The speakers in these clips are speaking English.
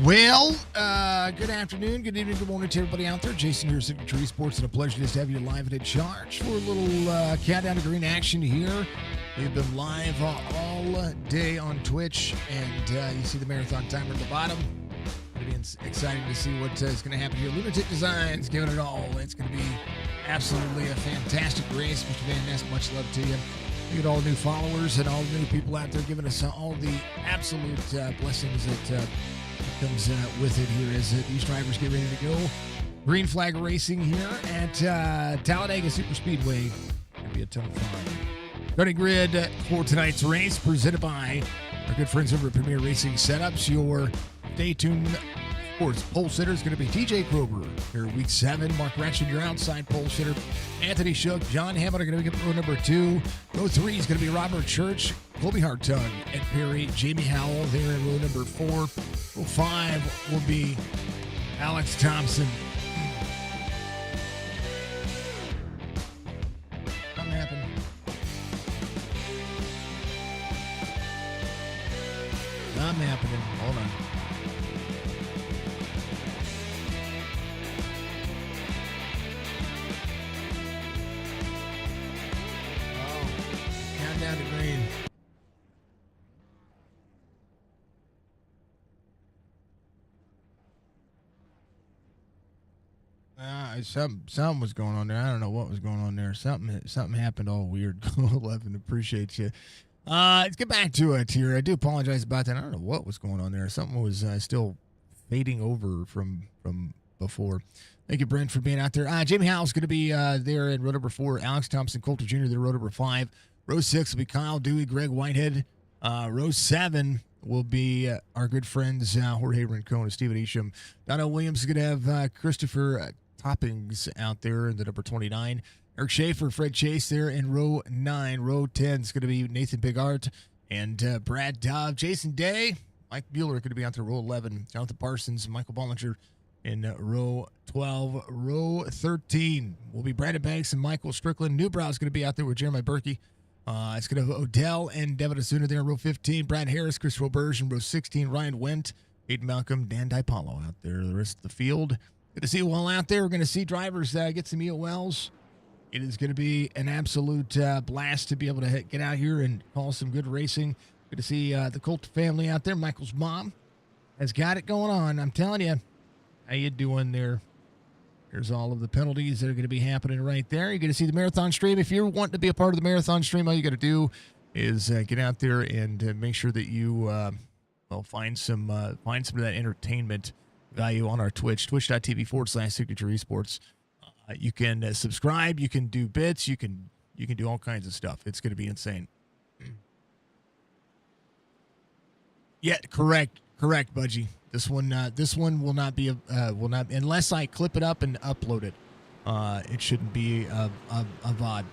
Well, good afternoon, good evening, good morning to everybody out there. Jason here, Signature Esports, and a pleasure just to have you live and in charge for a little countdown to green action here. We've been live all day on Twitch, and you see the marathon timer at the bottom. It'll be exciting to see what is going to happen here. Lunatic Designs giving it all. It's going to be absolutely a fantastic race. Mr. Van Ness, much love to you. We get all the new followers and all the new people out there giving us all the absolute blessings that comes with it here as these drivers get ready to go. Green flag racing here at Talladega Super Speedway. Going to be a ton of fun. Starting grid for tonight's race presented by our good friends over at Premier Racing Setups. Your stay tuned sports pole sitter is going to be TJ Kroger here week 7. Mark Retchen, your outside pole sitter. Anthony Shook, John Hammond are going to be row number 2. Row 3 is going to be Robert Church, Colby Hartung, Ed Perry, Jamie Howell there in row number 4. Row 5 will be Alex Thompson. Something happened. Something happening. Hold on. Down to green. Something was going on there. I don't know what was going on there. Something happened all weird. 11, appreciate you. Let's get back to it here. I do apologize about that. I don't know what was going on there. Something was still fading over from before. Thank you, Brent, for being out there. Jamie Howell's going to be there in row number 4. Alex Thompson, Coulter Jr. there, row number 5. Row 6 will be Kyle Dewey, Greg Whitehead. Row 7 will be our good friends Jorge Rincon and Steven Isham. Donna Williams is going to have Christopher Toppings out there in the number 29. Eric Schaefer, Fred Chase there in row 9. Row 10 is going to be Nathan Bigart and Brad Dove. Jason Day, Mike Bueller going to be out there row 11. Jonathan Parsons, Michael Bollinger in row 12. Row 13 will be Brandon Banks and Michael Strickland. Newbrow is going to be out there with Jeremiah Berkey. It's going to have Odell and Devin Asuna there in row 15. Brad Harris, Chris Roberge in row 16. Ryan Wendt, Aiden Malcolm, Dan DiPaolo out there. The rest of the field. Good to see you all out there. We're going to see drivers get some EOLs. It is going to be an absolute blast to be able to get out here and call some good racing. Good to see the Colt family out there. Michael's mom has got it going on. I'm telling you. How you doing there? Here's all of the penalties that are going to be happening right there. You're going to see the marathon stream. If you're wanting to be a part of the marathon stream, all you got to do is get out there and make sure that you find some of that entertainment value on our Twitch, twitch.tv/Signature Esports. You can subscribe. You can do bits. You can do all kinds of stuff. It's going to be insane. Yeah, correct, Budgie. This one will not be unless I clip it up and upload it. It shouldn't be a VOD.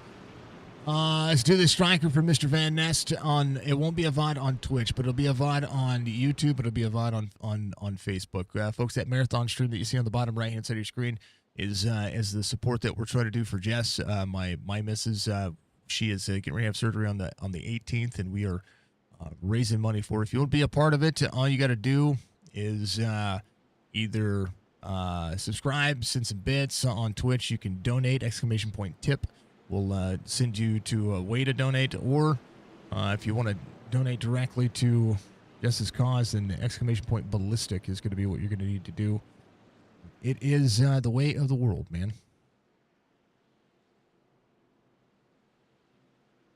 Let's do the striker for Mr. Van Nest on. It won't be a VOD on Twitch, but it'll be a VOD on YouTube. It'll be a VOD on Facebook. Folks, that marathon stream that you see on the bottom right hand side of your screen is the support that we're trying to do for Jess, my missus. She is getting ready to have surgery on the 18th, and we are raising money for her. If you want to be a part of it, all you got to do is either subscribe, send some bits on Twitch. You can donate, !tip. We'll send you to a way to donate, or if you want to donate directly to Jess's cause, then !ballistic is going to be what you're going to need to do. It is the way of the world, man.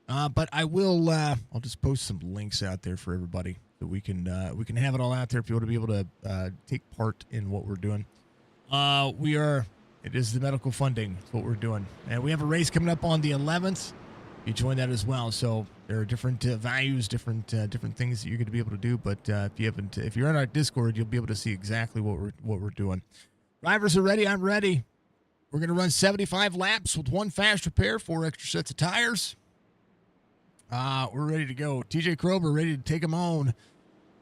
But I will. I'll just post some links out there for everybody so we can have it all out there if you want to be able to take part in what we're doing. It is the medical funding. That's what we're doing, and we have a race coming up on the 11th. You join that as well. So there are different values, different things that you're going to be able to do. But if you're on our Discord, you'll be able to see exactly what we're doing. Drivers are ready. I'm ready. We're going to run 75 laps with 1 fast repair, 4 extra sets of tires. We're ready to go. TJ Krober ready to take them on.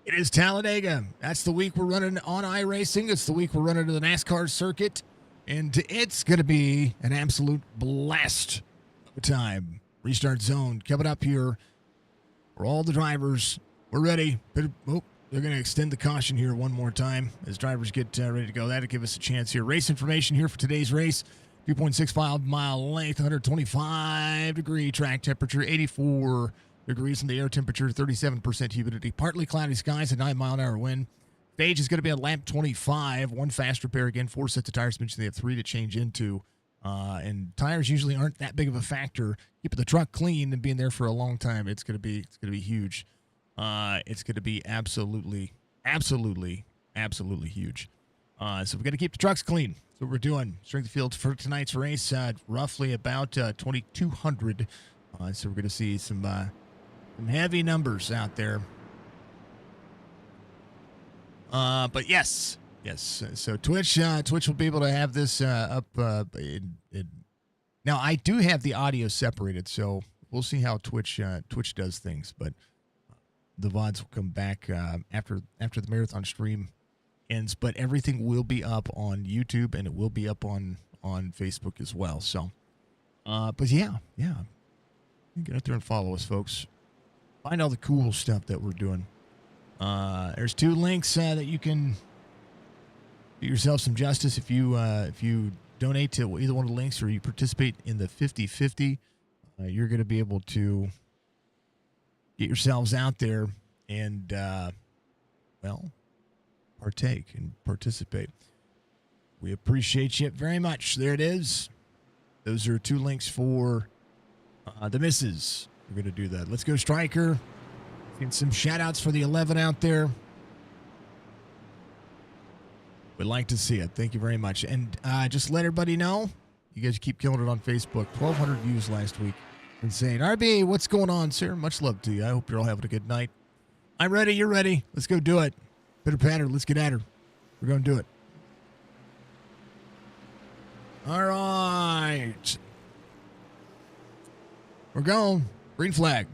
It is Talladega. That's the week we're running on iRacing. It's the week we're running to the NASCAR circuit. And it's going to be an absolute blast of a time. Restart zone coming up here for all the drivers. We're ready. Oh, they're going to extend the caution here one more time as drivers get ready to go. That'll give us a chance here. Race information here for today's race. 2.65 mile length, 125-degree track temperature, 84 degrees in the air temperature, 37% humidity, partly cloudy skies, a 9-mile-an-hour wind. Stage is going to be on lap 25. One fast repair again, 4 sets of tires. Mentioned they have 3 to change into. And tires usually aren't that big of a factor. Keeping the truck clean and being there for a long time, it's going to be huge. It's going to be absolutely huge. So we've got to keep the trucks clean. That's what we're doing. Strength of field for tonight's race, roughly about 2,200. So we're going to see some heavy numbers out there. But yes. So Twitch will be able to have this up. Now I do have the audio separated, so we'll see how Twitch does things. But the VODs will come back after the marathon stream ends. But everything will be up on YouTube, and it will be up on Facebook as well. So, but yeah, get out there and follow us, folks. Find all the cool stuff that we're doing. There's 2 links that you can do yourself some justice if you donate to either one of the links or you participate in the 50-50. You're going to be able to get yourselves out there and partake and participate. We appreciate you very much. There it is. Those are 2 links for the misses. We're going to do that. Let's go, Striker. Get some shout-outs for the 11 out there. We'd like to see it. Thank you very much. And just let everybody know, you guys keep killing it on Facebook. 1,200 views last week. Insane. RB, what's going on, sir? Much love to you. I hope you're all having a good night. I'm ready. You're ready. Let's go do it. Pitter patter. Let's get at her. We're going to do it. All right. We're going. Green flag.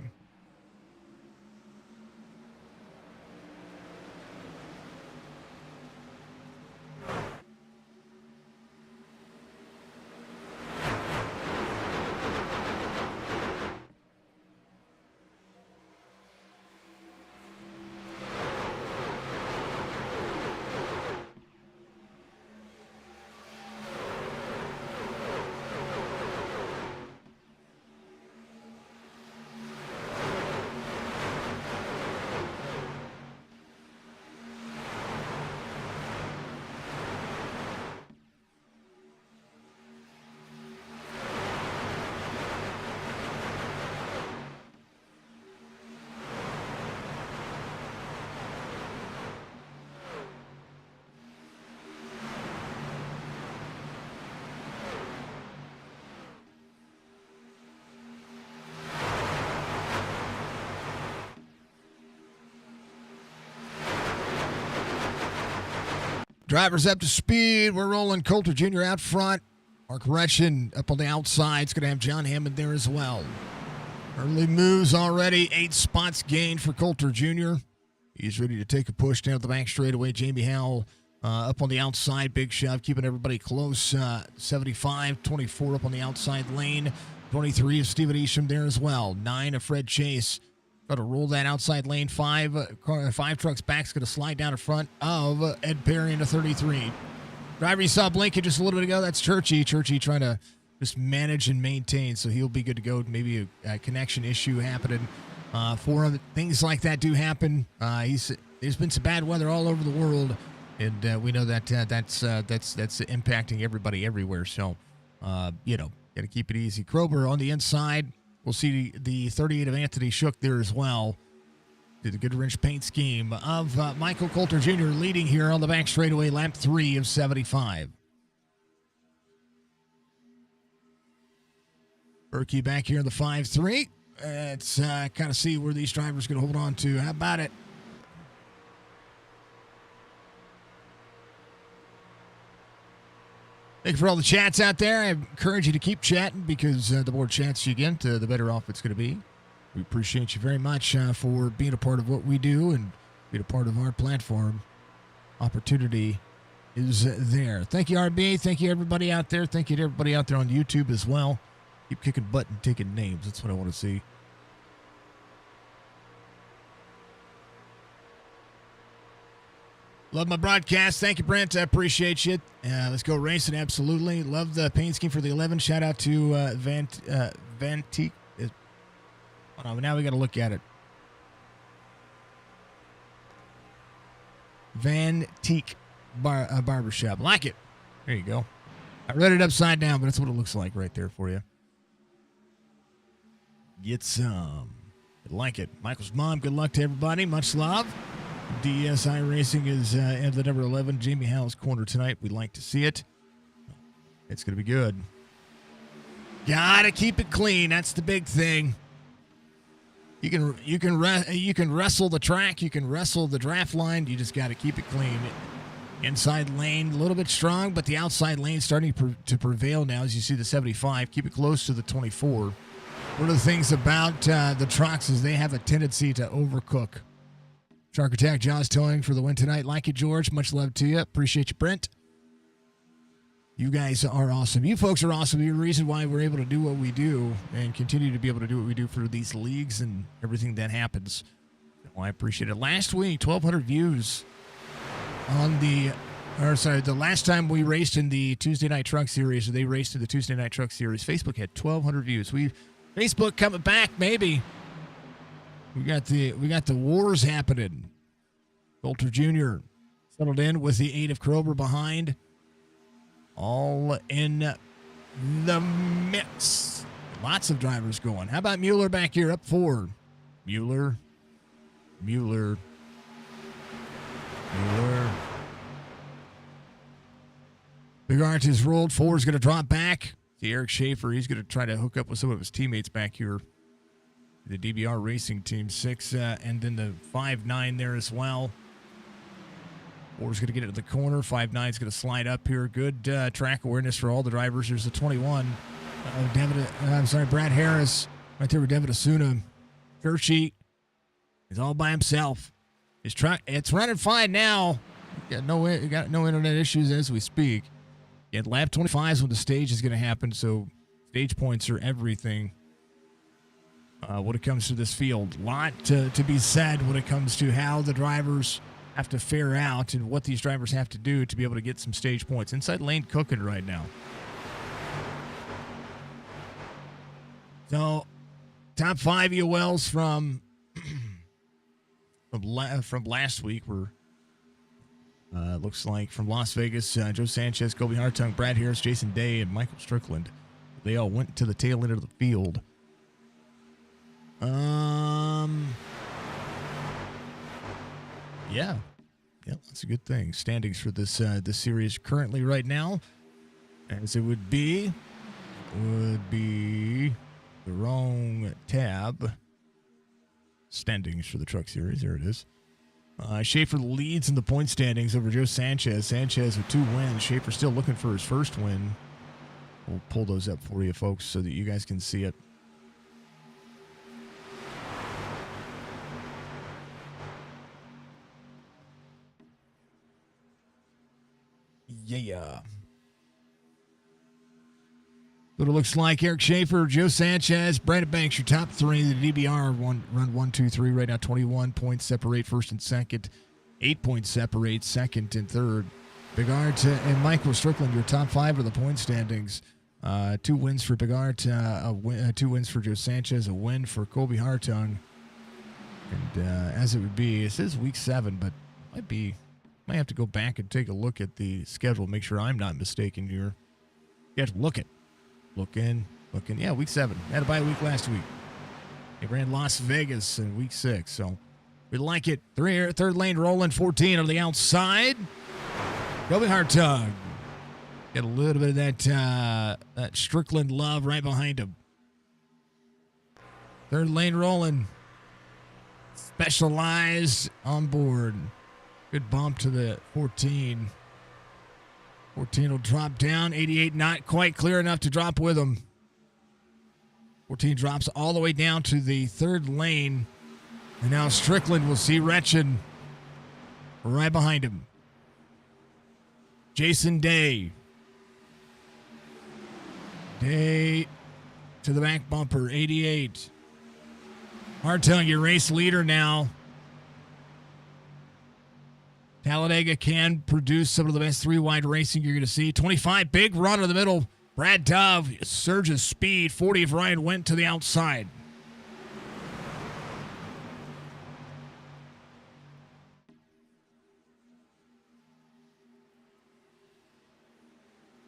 Drivers up to speed. We're rolling. Coulter Jr. out front. Mark Retchen up on the outside. It's going to have John Hammond there as well. Early moves already. 8 spots gained for Coulter Jr. He's ready to take a push down the back straightaway. Jamie Howell up on the outside. Big shove, keeping everybody close. 75, 24 up on the outside lane. 23 of Steven Isham there as well. 9 of Fred Chase. Got to roll that outside lane. 5 trucks back. It's going to slide down in front of Ed Perry into 33. Driver you saw blinking just a little bit ago. That's Churchy. Churchy trying to just manage and maintain, so he'll be good to go. Maybe a connection issue happening. For him, things like that do happen. There's been some bad weather all over the world, and we know that that's impacting everybody everywhere. So, got to keep it easy. Krober on the inside. We'll see the 38 of Anthony Shook there as well. Did a good wrench paint scheme of Michael Coulter Jr. leading here on the back straightaway, lap 3 of 75. Berkey back here in the 5-3. Let's kind of see where these drivers going to hold on to. How about it? Thank you for all the chats out there. I encourage you to keep chatting because the more chats you get, the better off it's going to be. We appreciate you very much for being a part of what we do and being a part of our platform. Opportunity is there. Thank you, RB. Thank you, everybody out there. Thank you to everybody out there on YouTube as well. Keep kicking butt and taking names. That's what I want to see. Love my broadcast. Thank you, Brent. I appreciate you. Let's go racing. Absolutely. Love the paint scheme for the 11. Shout out to Vantique. Hold on. Now we got to look at it. Vantique Barbershop. Like it. There you go. I read it upside down, but that's what it looks like right there for you. Get some. Like it. Michael's mom, good luck to everybody. Much love. DSI Racing is at the number 11. Jamie Howell's corner tonight. We'd like to see it. It's going to be good. Gotta keep it clean. That's the big thing. You can wrestle the track. You can wrestle the draft line. You just got to keep it clean. Inside lane, a little bit strong, but the outside lane starting to prevail now as you see the 75. Keep it close to the 24. One of the things about the trucks is they have a tendency to overcook. Shark Attack Jaws Towing for the win tonight. Like it, George. Much love to you. Appreciate you, Brent. You guys are awesome. You folks are awesome. You're the reason why we're able to do what we do and continue to be able to do what we do for these leagues and everything that happens. Well, I appreciate it. Last week, 1,200 views on the last time we raced in the Tuesday Night Truck Series, or they raced in the Tuesday Night Truck Series, Facebook had 1,200 views. Facebook coming back, maybe. We got the wars happening. Coulter Jr. settled in with the 8 of Krober behind. All in the mix. Lots of drivers going. How about Mueller back here up 4? Mueller. Big Art is rolled. 4 is going to drop back. See Eric Schaefer. He's going to try to hook up with some of his teammates back here. The DBR Racing Team 6, and then the 5-9 there as well. 4 is going to get it to the corner. 5-9 is going to slide up here. Good track awareness for all the drivers. There's the 21. Brad Harris right there with David Asuna. Kershey is all by himself. His truck, it's running fine now. Got no internet issues as we speak. Yeah, lap 25 is when the stage is going to happen, so stage points are everything. When it comes to this field, a lot to be said when it comes to how the drivers have to fare out and what these drivers have to do to be able to get some stage points. Inside lane cooking right now. So, top 5 ULs from last week were looks like from Las Vegas, Joe Sanchez, Colby Hartung, Brad Harris, Jason Day, and Michael Strickland. They all went to the tail end of the field. Yeah, that's a good thing. Standings for this series currently right now, as it would be the wrong tab. Standings for the truck series. There it is. Schaefer leads in the point standings over Joe Sanchez. Sanchez with 2 wins. Schaefer still looking for his first win. We'll pull those up for you folks so that you guys can see it. Yeah. What it looks like: Eric Schaefer, Joe Sanchez, Brandon Banks, your top 3. The DBR run 1, 2, 3 right now. 21 points separate first and second. 8 points separate second and third. Big Art and Michael Strickland, your top 5 of the point standings. 2 wins for Big Art, 2 wins for Joe Sanchez, a win for Colby Hartung. And as it would be, it says week 7, but might have to go back and take a look at the schedule, make sure I'm not mistaken here. You have to look in. Yeah, week 7. Had a bye week last week. They ran Las Vegas in week 6, so we like it. Third lane rolling, 14 on the outside. Colby Hartung. Get a little bit of that Strickland love right behind him. Third lane rolling. Specialized on board. Good bump to the 14. 14 will drop down. 88 not quite clear enough to drop with him. 14 drops all the way down to the third lane. And now Strickland will see Retchen right behind him. Jason Day. Day to the back bumper. 88. Hartung, your race leader now. Talladega can produce some of the best three-wide racing you're going to see. 25, big run in the middle. Brad Dove surges speed. 40 of Ryan went to the outside.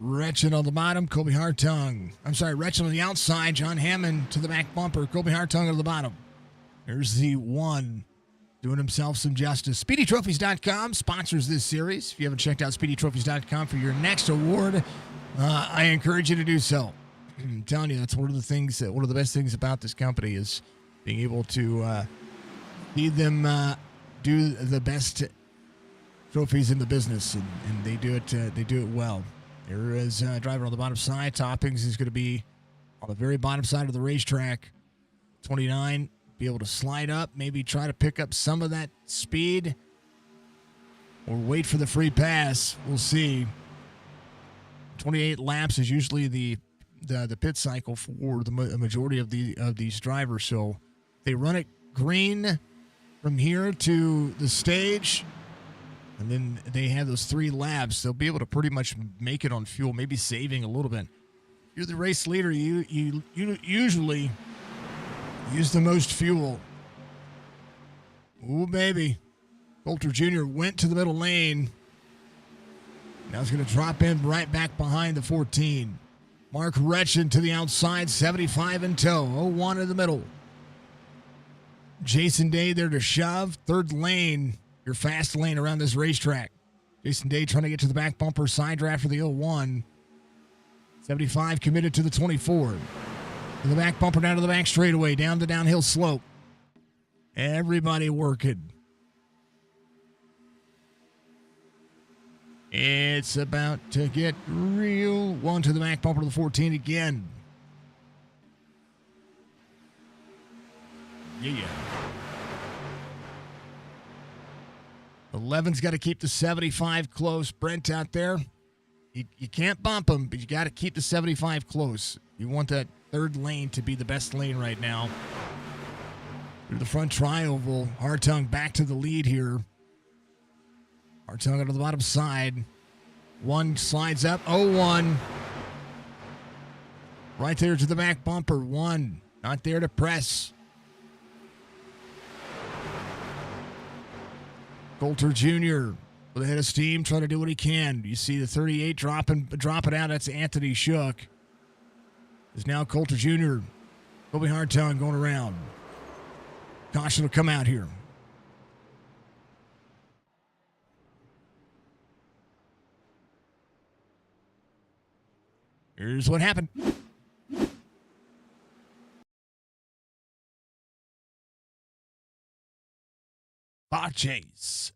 Retchin on the bottom, Colby Hartung. I'm sorry, Retchin on the outside, John Hammond to the back bumper, Colby Hartung on the bottom. There's the one doing himself some justice. SpeedyTrophies.com sponsors this series. If you haven't checked out SpeedyTrophies.com for your next award, I encourage you to do so. I'm telling you, that's one of the best things about this company is being able to see them do the best trophies in the business, and they do it well. There is a driver on the bottom side. Toppings is going to be on the very bottom side of the racetrack. 29, be able to slide up, maybe try to pick up some of that speed, or wait for the free pass. We'll see. 28 laps is usually the pit cycle for the majority of these drivers. So they run it green from here to the stage, and then they have those 3 laps. They'll be able to pretty much make it on fuel, maybe saving a little bit. You're the race leader. You usually use the most fuel. Ooh, baby. Coulter Jr. went to the middle lane. Now he's going to drop in right back behind the 14. Mark Retchin to the outside, 75 in tow. 01 in the middle. Jason Day there to shove. Third lane, your fast lane around this racetrack. Jason Day trying to get to the back bumper, side draft for the 01. 75 committed to the 24. To the back bumper down to the back straightaway, down the downhill slope. Everybody working. It's about to get real. One to the back bumper to the 14 again. Yeah. 11's got to keep the 75 close. Brent out there, you can't bump him, but you got to keep the 75 close. You want that third lane to be the best lane right now. Through the front tri-oval, Hartung back to the lead here. Hartung out of the bottom side. One slides up. 01. Right there to the back bumper. One. Not there to press. Coulter Jr. with a head of steam, trying to do what he can. You see the 38 drop it out. That's Anthony Shook. Is now Coulter Jr. Colby Hartung going around. Caution will come out here. Here's what happened. Chase.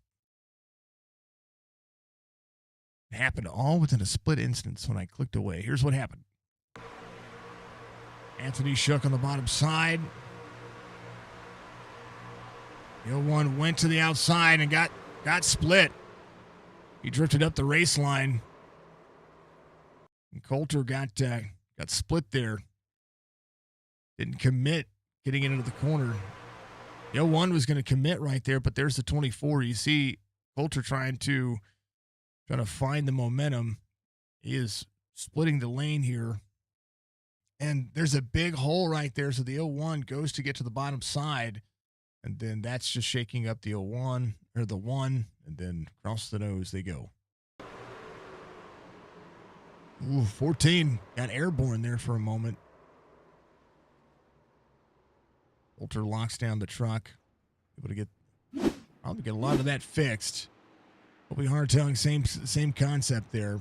It happened all within a split instance when I clicked away. Here's what happened. Anthony Shook on the bottom side. The 01 went to the outside and got split. He drifted up the race line. And Coulter got split there. Didn't commit getting into the corner. The 01 was going to commit right there, but there's the 24. You see Coulter trying to find the momentum. He is splitting the lane here. And there's a big hole right there, so the 01 goes to get to the bottom side. And then that's just shaking up the 01, or the 1, and then across the nose they go. Ooh, 14 got airborne there for a moment. Coulter locks down the truck. Able to get a lot of that fixed. Colby Hartung, same concept there.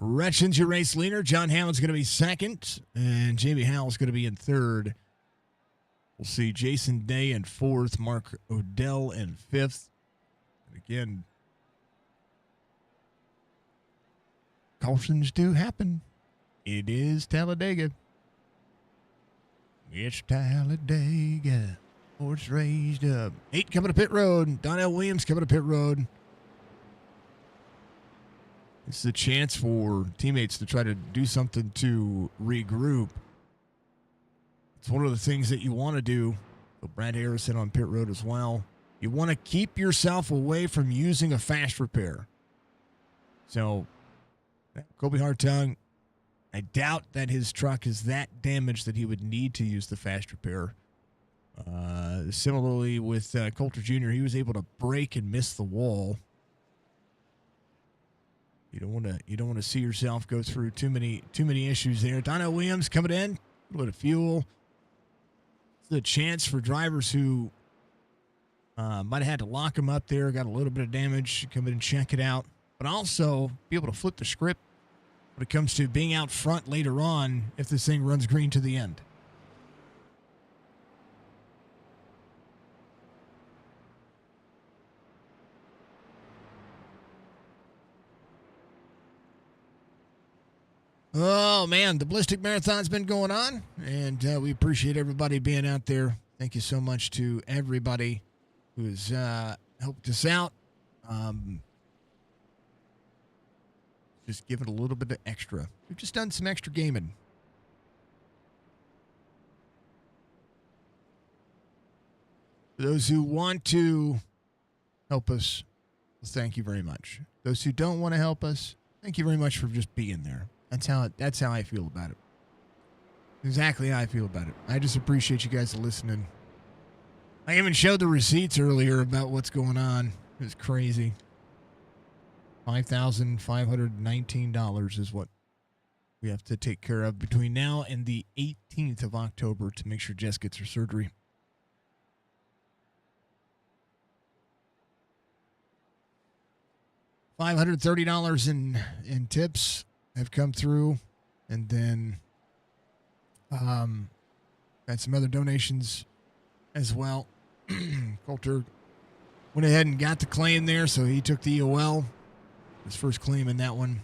Retchin's your race leader. John Hammond's going to be second, and Jamie Howell's going to be in third. We'll see Jason Day in fourth, Mark Odell in fifth. And again, cautions do happen. It is Talladega. It's Talladega. Horse raised up. 8 coming to pit road. Donnell Williams coming to pit road. This is a chance for teammates to try to do something to regroup. It's one of the things that you want to do. So Brad Harrison on pit road as well. You want to keep yourself away from using a fast repair. So Kobe Hartung, I doubt that his truck is that damaged that he would need to use the fast repair. Similarly with Coulter Jr., he was able to brake and miss the wall. You don't want to see yourself go through too many issues there. Dono Williams coming in, a little bit of fuel. It's a chance for drivers who might have had to lock them up there, got a little bit of damage, come in and check it out, but also be able to flip the script when it comes to being out front later on if this thing runs green to the end. Oh, man, the Ballistic Marathon's been going on, and we appreciate everybody being out there. Thank you so much to everybody who's helped us out. Just give it a little bit of extra. We've just done some extra gaming. For those who want to help us, thank you very much. Those who don't want to help us, thank you very much for just being there. That's how I feel about it. Exactly how I feel about it. I just appreciate you guys listening. I even showed the receipts earlier about what's going on. It's crazy. $5,519 is what we have to take care of between now and the 18th of October to make sure Jess gets her surgery. $530 in tips have come through, and then got some other donations as well. Coulter went ahead and got the claim there, so he took the EOL, his first claim in that one.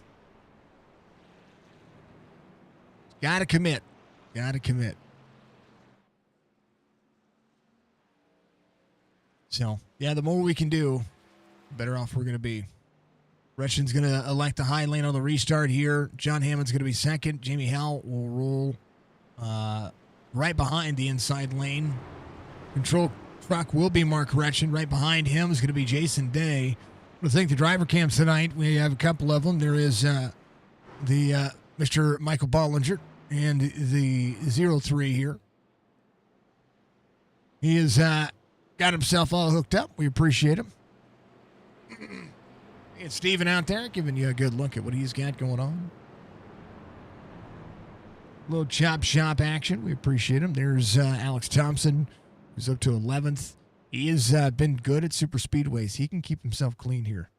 Gotta commit. So, yeah, the more we can do, the better off we're going to be. Retchen's going to elect the high lane on the restart here. John Hammond's going to be second. Jamie Howell will roll right behind the inside lane. Control truck will be Mark Retchen. Right behind him is going to be Jason Day. I think the driver cams tonight, we have a couple of them. There is the Mr. Michael Bollinger and the 03 here. He has got himself all hooked up. We appreciate him. It's Steven out there giving you a good look at what he's got going on. A little chop shop action. We appreciate him. There's Alex Thompson, who's up to 11th. He has been good at super speedways. He can keep himself clean here.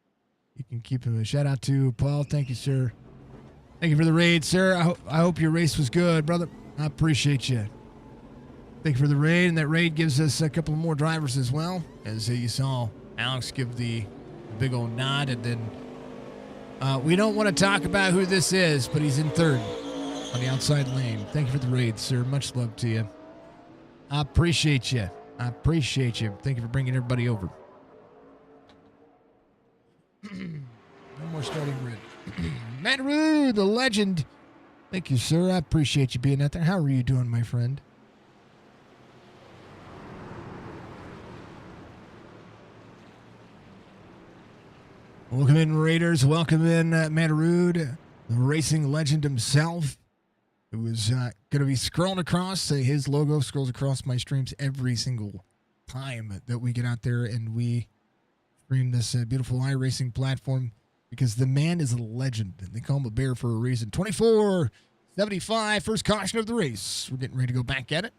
He can keep him. A shout out to Paul. Thank you, sir. Thank you for the raid, sir. I hope your race was good, brother. I appreciate you. Thank you for the raid, and that raid gives us a couple more drivers as well. As you saw Alex give the big old nod, and then we don't want to talk about who this is, but he's in third on the outside lane. Thank you for the raid, sir. Much love to you. I appreciate you. Thank you for bringing everybody over. No more starting grid. Manaroo, the legend. Thank you, sir. I appreciate you being out there. How are you doing, my friend? Welcome in, Raiders. Welcome in, Manaroo, the racing legend himself, who is going to be scrolling across. His logo scrolls across my streams every single time that we get out there and we stream this beautiful iRacing platform, because the man is a legend. They call him a bear for a reason. 24.75, first caution of the race. We're getting ready to go back at it.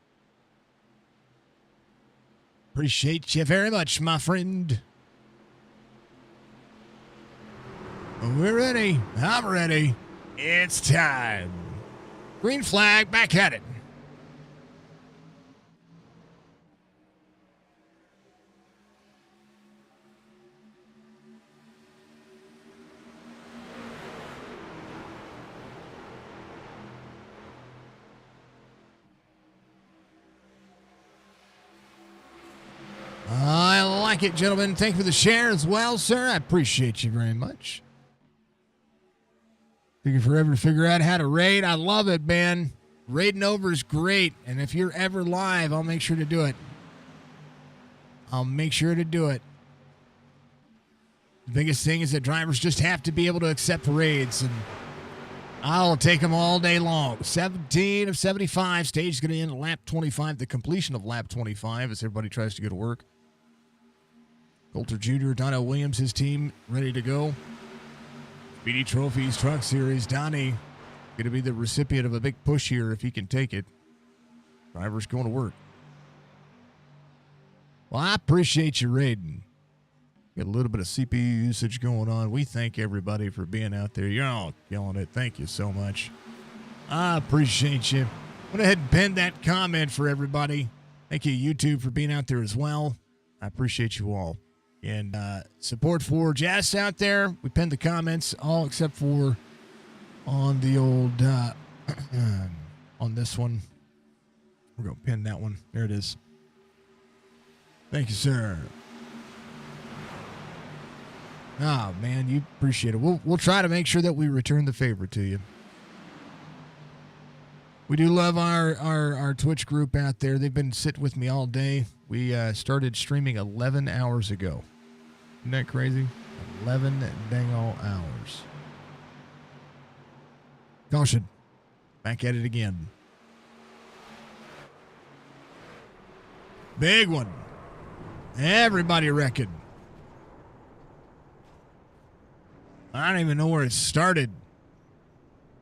Appreciate you very much, my friend. We're ready. I'm ready. It's time. Green flag, back at it. I like it, gentlemen. Thank you for the share as well, sir. I appreciate you very much. Taking forever to figure out how to raid. I love it, man. Raiding over is great. And if you're ever live, I'll make sure to do it. I'll make sure to do it. The biggest thing is that drivers just have to be able to accept raids, and I'll take them all day long. 17 of 75. Stage is going to end at lap 25, the completion of lap 25 as everybody tries to go to work. Coulter Jr., Donnell Williams, his team, ready to go. Speedy Trophies Truck Series. Donnie going to be the recipient of a big push here if he can take it. Drivers going to work. Well, I appreciate you raiding. Got a little bit of CPU usage going on. We thank everybody for being out there. You're all killing it. Thank you so much. I appreciate you. Went ahead and pinned that comment for everybody. Thank you, YouTube, for being out there as well. I appreciate you all. And support for Jazz out there. We pinned the comments, all except for on the old, on this one. We're going to pin that one. There it is. Thank you, sir. Oh, man, you appreciate it. We'll try to make sure that we return the favor to you. We do love our Twitch group out there. They've been sitting with me all day. We started streaming 11 hours ago. Isn't that crazy? 11 dang hours. Caution. Back at it again. Big one. Everybody reckon. I don't even know where it started.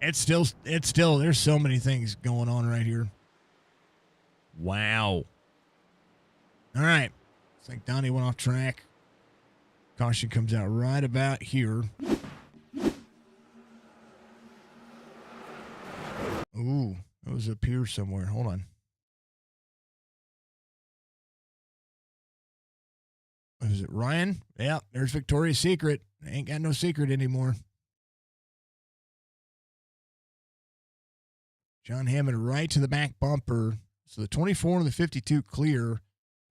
It's still, there's so many things going on right here. Wow. All right. Looks like Donnie went off track. Caution comes out right about here. Ooh, it was up here somewhere. Hold on. Is it Ryan? Yeah, there's Victoria's Secret. Ain't got no secret anymore. John Hammond right to the back bumper. So the 24 and the 52 clear.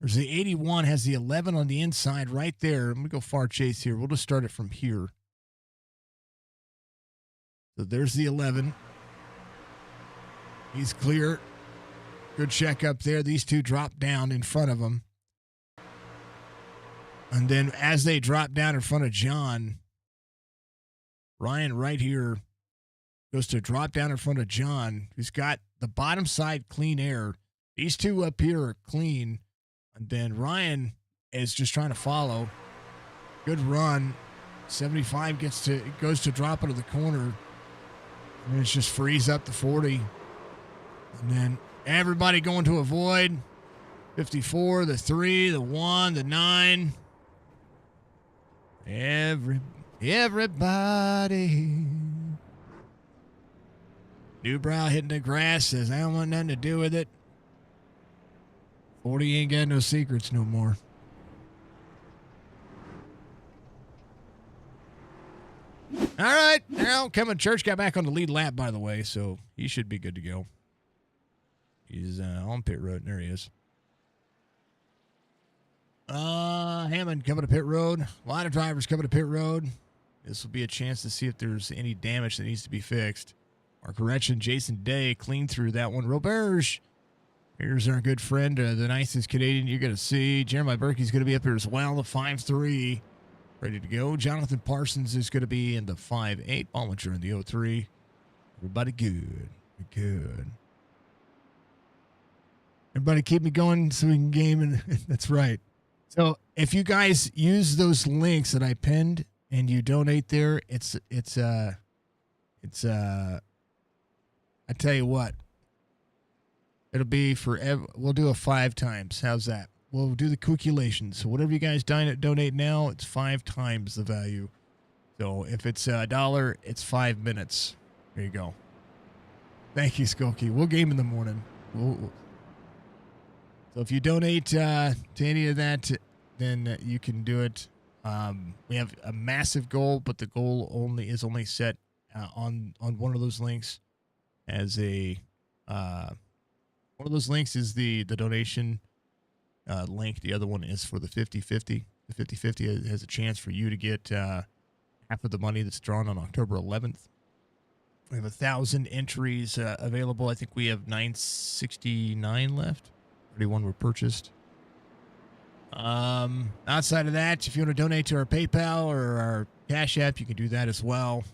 There's the 81, has the 11 on the inside right there. I'm going to go far chase here. We'll just start it from here. So there's the 11. He's clear. Good check up there. These two drop down in front of him. And then as they drop down in front of John, Ryan right here goes to drop down in front of John, who's got the bottom side clean air. These two up here are clean. And then Ryan is just trying to follow. Good run. 75 goes to drop into the corner. And it's just frees up the 40. And then everybody going to avoid. 54, the 3, the 1, the 9. Everybody. Newbrow hitting the grass, says, I don't want nothing to do with it. 40 ain't got no secrets no more. All right. Now, Kevin Church got back on the lead lap, by the way, so he should be good to go. He's on pit road. There he is. Hammond coming to pit road. A lot of drivers coming to pit road. This will be a chance to see if there's any damage that needs to be fixed. Our correction, Jason Day, clean through that one. Roberge. Here's our good friend, the nicest Canadian you're going to see. Jeremiah Berkey's going to be up here as well, the 5-3. Ready to go. Jonathan Parsons is going to be in the 5-8. Bollinger in the 0-3. Everybody good. Good. Everybody keep me going so we can game. And that's right. So if you guys use those links that I pinned and you donate there, I tell you what. It'll be forever. We'll do a 5 times. How's that? We'll do the calculations. So whatever you guys donate now, it's 5 times the value. So if it's $1, it's 5 minutes. There you go. Thank you, Skokie. We'll game in the morning. So if you donate to any of that, then you can do it. We have a massive goal, but the goal is only set on one of those links as a one of those links is the donation link. The other one is for the 50-50. The 50-50 has a chance for you to get half of the money that's drawn on October 11th. We have 1,000 entries available. I think we have 969 left. 31 were purchased. Outside of that, if you want to donate to our PayPal or our Cash App, you can do that as well.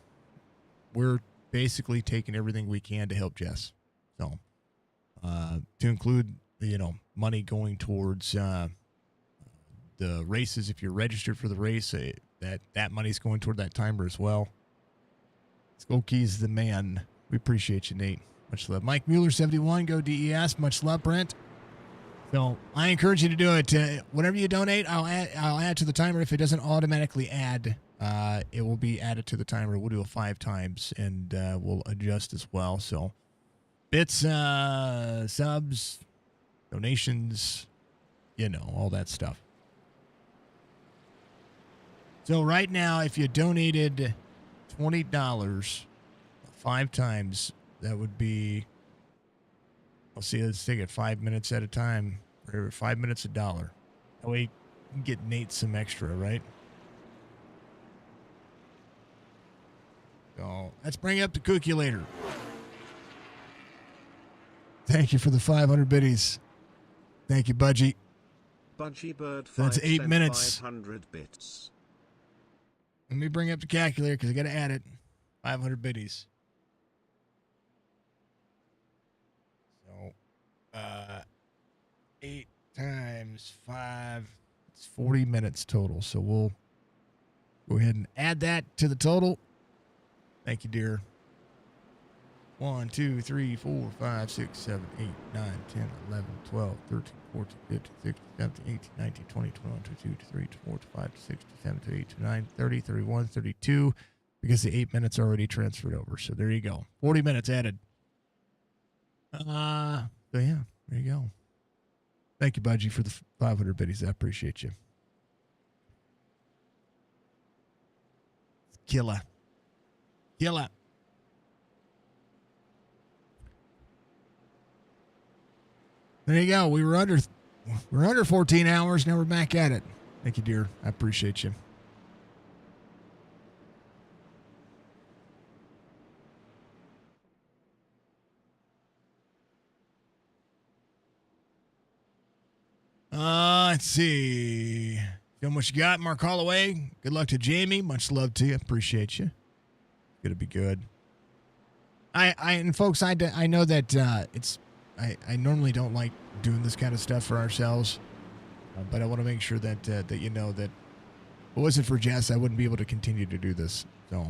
We're basically taking everything we can to help Jess. So, to include, money going towards the races. If you're registered for the race, that money's going toward that timer as well. Skoki's the man. We appreciate you, Nate. Much love. Mike Mueller, 71. Go DES. Much love, Brent. So I encourage you to do it. Whenever you donate, I'll add to the timer. If it doesn't automatically add, it will be added to the timer. We'll do it 5 times, and we'll adjust as well. So bits, subs, donations, all that stuff. So right now, if you donated $20 5 times, that would be, let's take it 5 minutes at a time. Or 5 minutes $1. That way you can get Nate some extra, right? So let's bring up the cookie later. Thank you for the 500 biddies. Thank you, Budgie. Budgie Bird, that's 8 minutes. 500 bits. Let me bring up the calculator because I got to add it. 500 biddies. So, 8 times 5, it's 40 minutes total. So we'll go ahead and add that to the total. Thank you, dear. 1, 2, 3, 4, 5, 6, 7, 8, 9, 10, 11, 12, 13, 14, 15, 16, 17, 18, 19, 20, 21, 22, 23, 24, 25, 26, 27, 28, 29, 30, 31, 32, because the 8 minutes already transferred over. So there you go. 40 minutes added. So yeah, there you go. Thank you, Budgie, for the 500 biddies. I appreciate you. Killer. Killer. There you go. We're under 14 hours. Now we're back at it. Thank you, dear. I appreciate you. Let's see. Feel what you got, Mark Holloway. Good luck to Jamie. Much love to you. Appreciate you. Gonna be good. And folks, I know that I normally don't like doing this kind of stuff for ourselves, but I want to make sure that you know that if it wasn't for Jess, I wouldn't be able to continue to do this. So,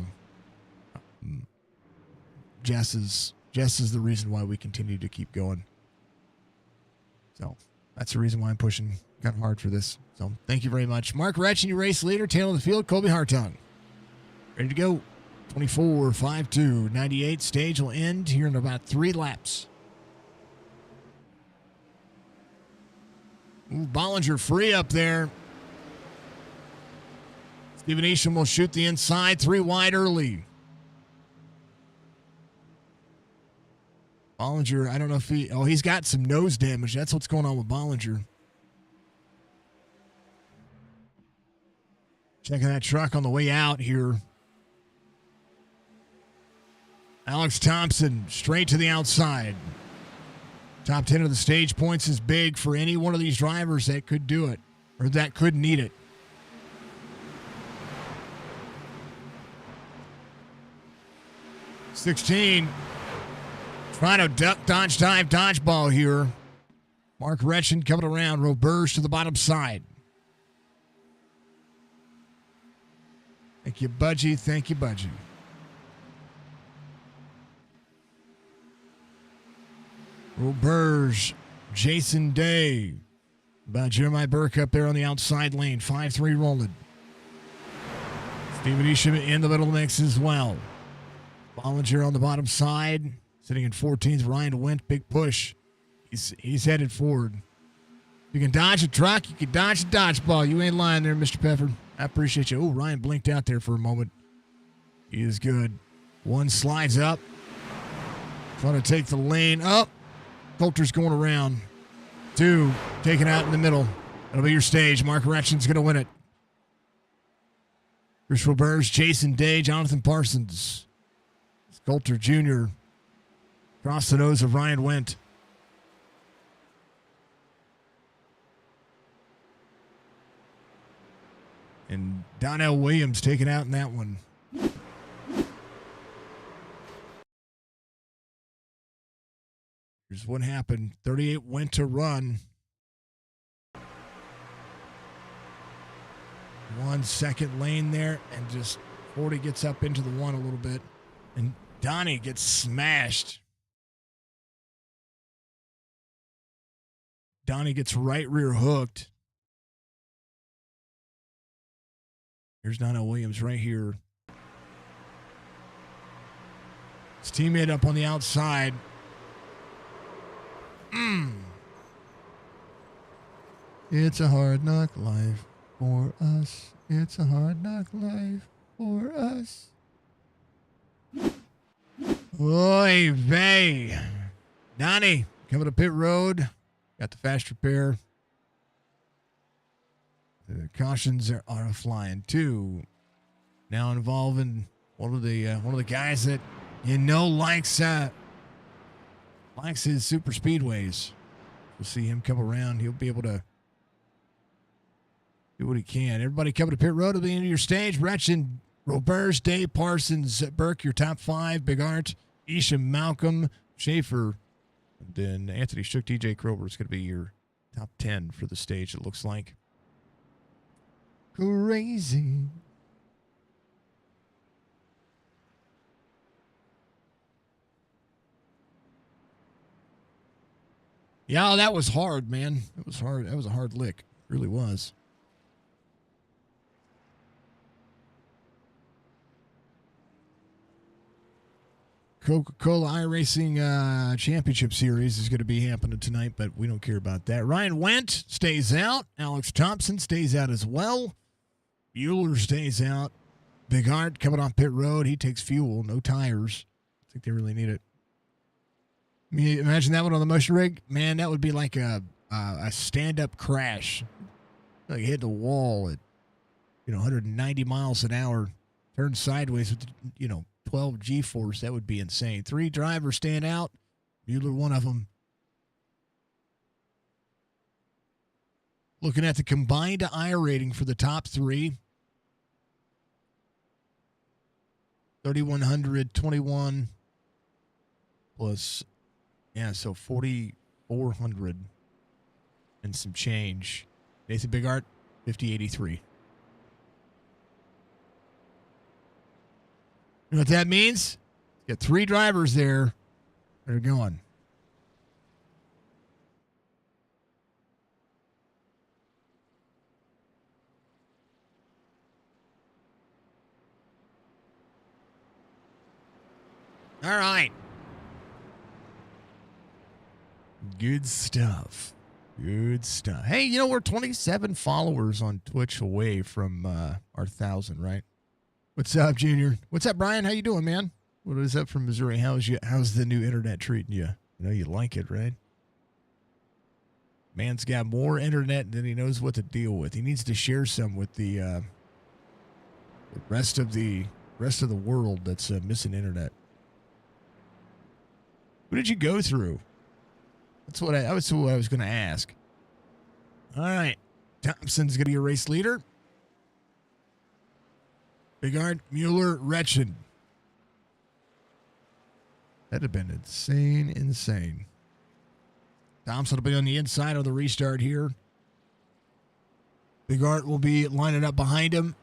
Jess is the reason why we continue to keep going. So that's the reason why I'm pushing kind of hard for this. So thank you very much, Mark Retchen, your race leader, tail of the field, Colby Hartung, ready to go. 24.52, 98. Stage will end here in about 3 laps. Ooh, Bollinger free up there. Stephen Easham will shoot the inside, 3 wide early. Bollinger, I don't know if he's got some nose damage. That's what's going on with Bollinger. Checking that truck on the way out here. Alex Thompson straight to the outside. Top 10 of the stage points is big for any one of these drivers that could do it or that could need it. '16. Trying to duck, dodge, dive, dodgeball here. Mark Retchen coming around. Roberge to the bottom side. Thank you, Budgie. Thank you, Budgie. Roberge, Jason Day. About Jeremiah Burke up there on the outside lane. 5-3 rolling. Stephen Easham in the middle mix as well. Bollinger on the bottom side. Sitting in 14th, Ryan Wendt, big push. He's headed forward. You can dodge a truck, you can dodge a dodgeball. You ain't lying there, Mr. Pepper. I appreciate you. Oh, Ryan blinked out there for a moment. He is good. 1 slides up. Trying to take the lane up. Coulter's going around. 2 taken out in the middle. That'll be your stage. Mark Retchen's going to win it. Chris Roberge, Jason Day, Jonathan Parsons. Coulter Jr. across the nose of Ryan Wendt. Donnell Williams taken out in that one. Here's what happened. 38 went to run. 1 second lane there, and just 40 gets up into the one a little bit. And Donnie gets smashed. Donnie gets right rear hooked. Here's Donnell Williams right here. His teammate up on the outside. It's a hard knock life for us. It's a hard knock life for us. Oy vey. Donnie coming to pit road. Got the fast repair. The cautions are flying too. Now involving one of the guys that likes his super speedways. We'll see him come around. He'll be able to do what he can. Everybody coming to pit road at the end of your stage. Retchen, Roberge, Dave Parsons, Burke, your top 5. Big Art, Isham, Malcolm, Schaefer, and then Anthony Shook, DJ Krober is going to be your top 10 for the stage, it looks like. Crazy. Yeah, that was hard, man. It was hard. That was a hard lick. It really was. Coca-Cola iRacing Championship Series is going to be happening tonight, but we don't care about that. Ryan Wendt stays out. Alex Thompson stays out as well. Bueller stays out. Big Art coming off pit road. He takes fuel, no tires. I think they really need it. I mean, imagine that one on the motion rig. Man, that would be like a stand-up crash. Like hit the wall at 190 miles an hour, turn sideways with 12 G-force. That would be insane. 3 drivers stand out. Bueller, one of them. Looking at the combined I rating for the top 3. 3,121 plus, so 4,400 and some change. Nathan Big Art, 5083. You know what that means? Got 3 drivers there that are going. All right. Good stuff. Good stuff. Hey, we're 27 followers on Twitch away from our 1,000, right? What's up, Junior? What's up, Brian? How you doing, man? What is up from Missouri? How's the new internet treating you? I know you like it, right? Man's got more internet than he knows what to deal with. He needs to share some with the rest of the world that's missing internet. What did you go through? That's what I was going to ask. All right. Thompson's going to be a race leader. Bigard, Mueller, Retchen. That'd have been insane. Thompson will be on the inside of the restart here. Bigard will be lining up behind him.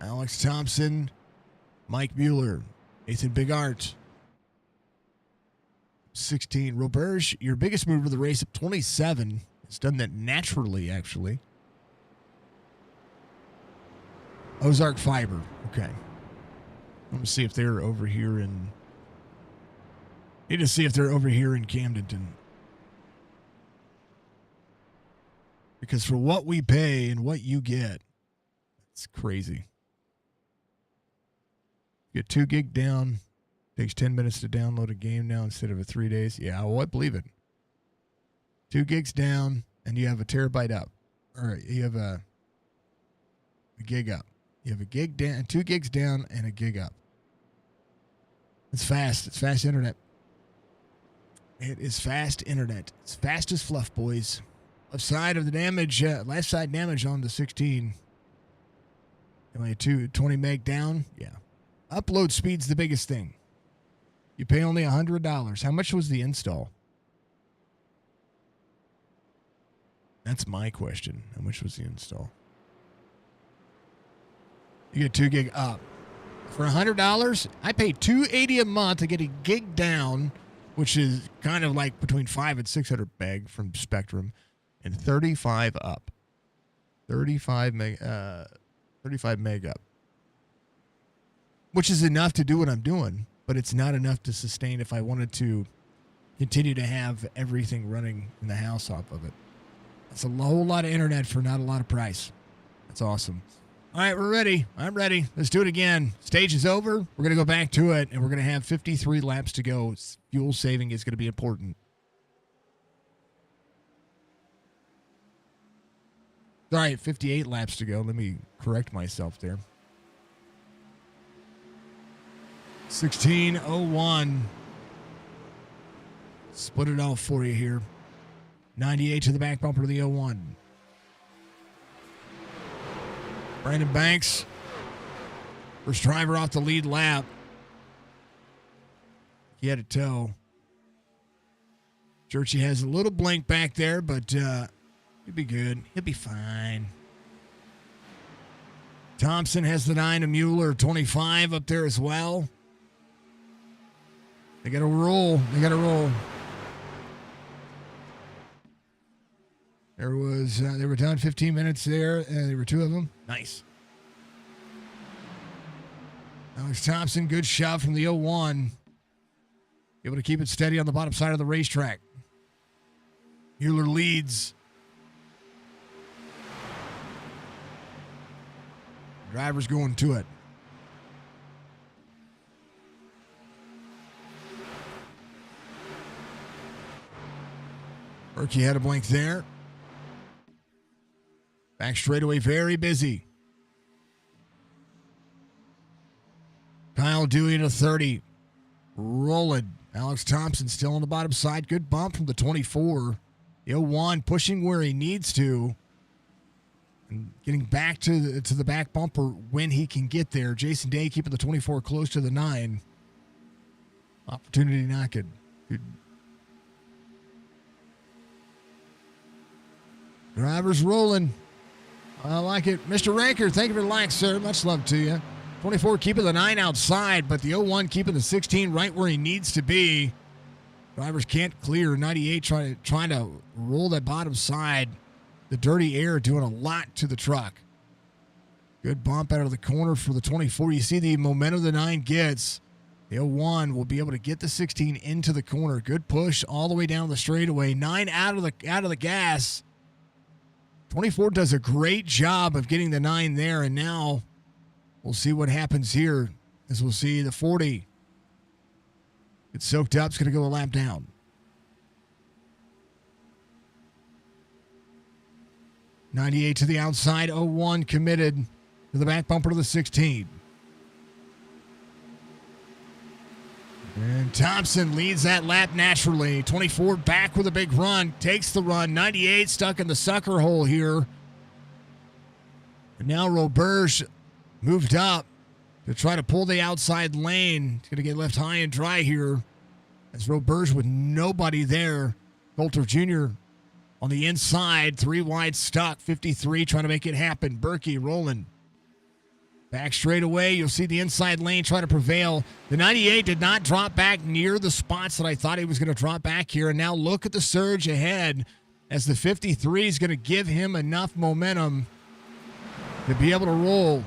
Alex Thompson, Mike Mueller, Nathan Bigart, 16. Roberge, your biggest mover of the race at 27. It's done that naturally, actually. Ozark Fiber. Okay. Let me see if they're over here in... Need to see if they're over here in Camdenton. Because for what we pay and what you get, it's crazy. Get 2 gig down. Takes 10 minutes to download a game now instead of a 3 days. Yeah, well, I believe it. 2 gigs down, and you have a terabyte up. Or you have a gig up. You have a gig down, 2 gigs down, and a gig up. It's fast. It's fast internet. It is fast internet. It's fast as fluff, boys. Left side of the damage, left side damage on the 16. Only 20 meg down. Yeah. Upload speed's the biggest thing. You pay only $100. How much was the install? That's my question. How much was the install? You get 2 gig up. For $100, I pay $280 a month to get a gig down, which is kind of like between 5 and 600 meg from Spectrum, and 35 up. 35 meg up. Which is enough to do what I'm doing, but it's not enough to sustain if I wanted to continue to have everything running in the house off of it. That's a whole lot of internet for not a lot of price. That's awesome. All right, we're ready. I'm ready. Let's do it again. Stage is over. We're going to go back to it, and we're going to have 53 laps to go. Fuel saving is going to be important. All right, 58 laps to go. Let me correct myself there. 16:01. Split it off for you here. 98 to the back bumper of the 01. Brandon Banks, first driver off the lead lap. He had a tow. Churchy has a little blink back there, but he'll be good. He'll be fine. Thompson has the 9 of Mueller, 25 up there as well. They got to roll. They got to roll. They were down 15 minutes there. There were 2 of them. Nice. Alex Thompson, good shot from the 01. Able to keep it steady on the bottom side of the racetrack. Mueller leads. Driver's going to it. Berkey had a blink there. Back straightaway, very busy. Kyle Dewey to 30. Rolling. Alex Thompson still on the bottom side. Good bump from the 24. The 01 pushing where he needs to. And getting back to the back bumper when he can get there. Jason Day keeping the 24 close to the 9. Opportunity knocking. Good. Drivers rolling. I like it. Mr. Ranker, thank you for the like, sir. Much love to you. 24 keeping the 9 outside, but the 01 keeping the 16 right where he needs to be. Drivers can't clear. 98 trying to roll that bottom side. The dirty air doing a lot to the truck. Good bump out of the corner for the 24. You see the momentum the 9 gets. The 01 will be able to get the 16 into the corner. Good push all the way down the straightaway. 9 out of the gas. 24 does a great job of getting the 9 there, and now we'll see what happens here as we'll see the 40 get soaked up. It's going to go a lap down. '98 to the outside. 01 committed to the back bumper to the 16. And Thompson leads that lap naturally. 24 back with a big run. Takes the run. 98 stuck in the sucker hole here. And now Roberge moved up to try to pull the outside lane. He's going to get left high and dry here. As Roberge with nobody there. Coulter Jr. on the inside. 3 wide stuck. 53 trying to make it happen. Berkey rolling. Back straight away, you'll see the inside lane try to prevail. The 98 did not drop back near the spots that I thought he was going to drop back here. And now look at the surge ahead as the 53 is going to give him enough momentum to be able to roll.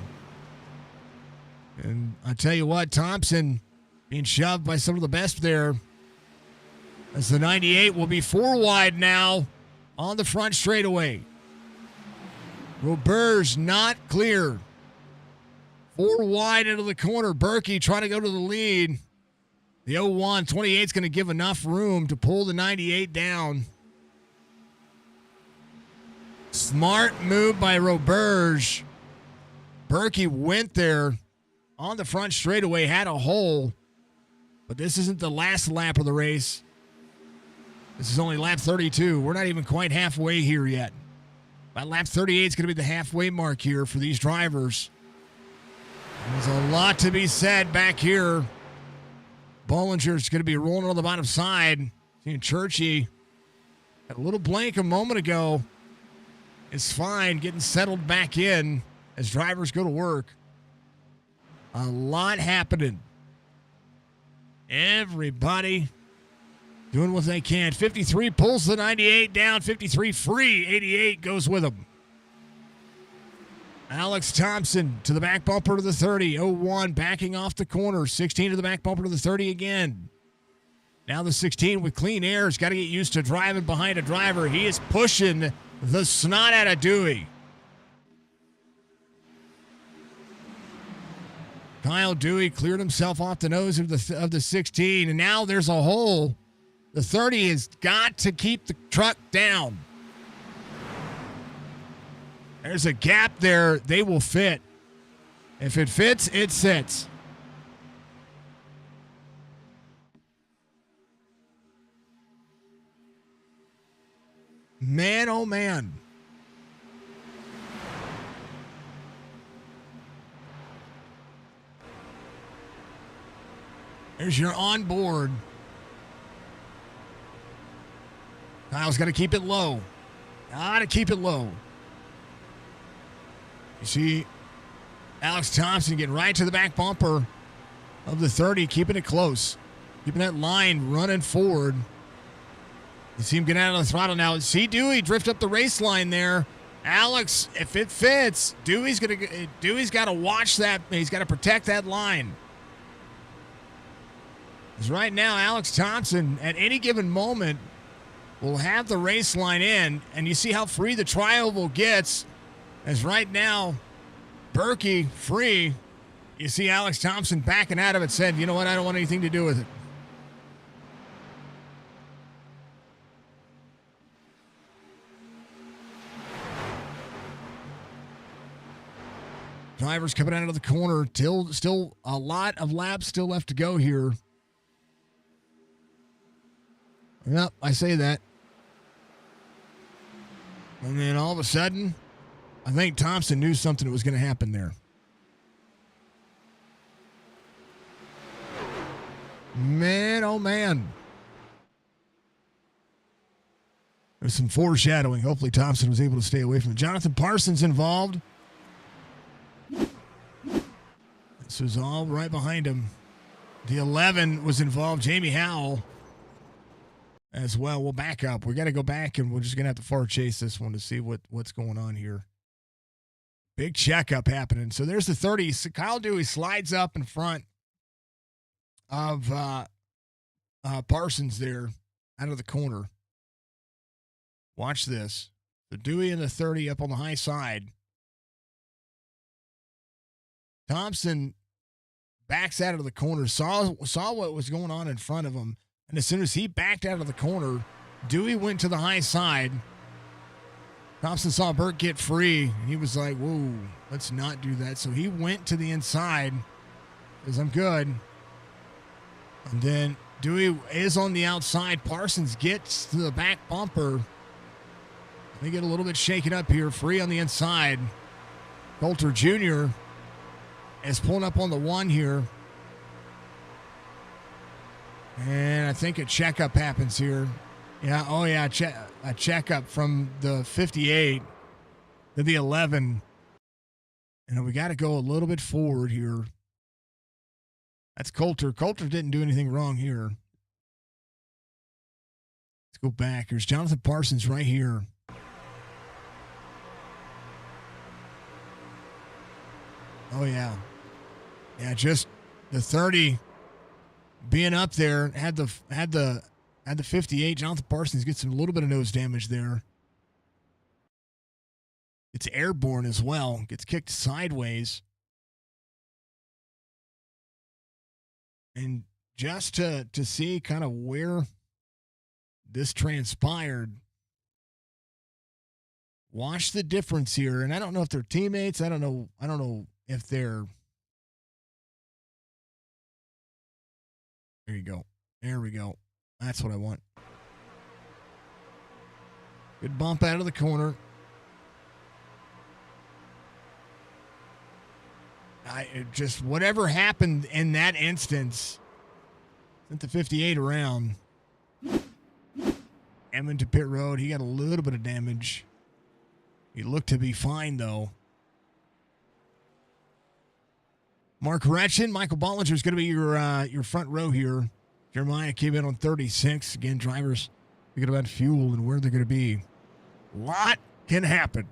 And I tell you what, Thompson being shoved by some of the best there. As the 98 will be 4 wide now on the front straightaway. Roberge not clear. 4 wide into the corner. Berkey trying to go to the lead. The 01, 28 is going to give enough room to pull the 98 down. Smart move by Roberge. Berkey went there on the front straightaway, had a hole. But this isn't the last lap of the race. This is only lap 32. We're not even quite halfway here yet. By lap 38 is going to be the halfway mark here for these drivers. There's a lot to be said back here. Bollinger's going to be rolling on the bottom side. Seeing Churchy had a little blank a moment ago. It's fine, getting settled back in as drivers go to work. A lot happening. Everybody doing what they can. 53 pulls the 98 down. 53 free. 88 goes with them. Alex Thompson to the back bumper to the 30. 01 backing off the corner. 16 to the back bumper to the 30 again. Now the 16 with clean air has got to get used to driving behind a driver. He is pushing the snot out of Dewey. Kyle Dewey cleared himself off the nose of the 16, and now there's a hole. The 30 has got to keep the truck down. There's a gap there. They will fit. If it fits, it sits. Man, oh man. There's your onboard. Kyle's got to keep it low. Got to keep it low. You see Alex Thompson getting right to the back bumper of the 30, keeping it close. Keeping that line running forward. You see him get out of the throttle now. See Dewey drift up the race line there. Alex, if it fits, Dewey's got to watch that. He's got to protect that line. Because right now, Alex Thompson, at any given moment, will have the race line in. And you see how free the tri-oval gets. As right now, Berkey free. You see Alex Thompson backing out of it, said, you know what, I don't want anything to do with it. Drivers coming out of the corner. Still a lot of laps still left to go here. Yep, I say that. And then all of a sudden, I think Thompson knew something was going to happen there. Man, oh man. There's some foreshadowing. Hopefully Thompson was able to stay away from it. Jonathan Parsons involved. This was all right behind him. The 11 was involved. Jamie Howell as well. We'll back up. We got to go back, and we're just going to have to far chase this one to see what's going on here. Big checkup happening. So there's the 30. So Kyle Dewey slides up in front of Parsons there out of the corner. Watch this. The Dewey and the 30 up on the high side. Thompson backs out of the corner, saw what was going on in front of him, and as soon as he backed out of the corner, Dewey went to the high side. Thompson saw Burt get free, and he was like, whoa, let's not do that. So he went to the inside, because I'm good. And then Dewey is on the outside. Parsons gets to the back bumper. They get a little bit shaken up here, free on the inside. Coulter Jr. is pulling up on the 1 here. And I think a checkup happens here. Yeah, oh yeah, a checkup from the 58 to the 11. And we got to go a little bit forward here. That's Coulter. Coulter didn't do anything wrong here. Let's go back. There's Jonathan Parsons right here. Oh, yeah. Yeah, just the 30 being up there, had the 58. Jonathan Parsons gets a little bit of nose damage there. It's airborne as well. Gets kicked sideways. And just to see kind of where this transpired, watch the difference here. And I don't know if they're teammates. I don't know if they're. There you go. There we go. That's what I want. Good bump out of the corner. Just whatever happened in that instance sent the 58 around. Emmett to pit road. He got a little bit of damage. He looked to be fine, though. Mark Retchen, Michael Bollinger is going to be your front row here. Jeremiah came in on 36. Again, drivers thinking about fuel and where they're going to be. A lot can happen.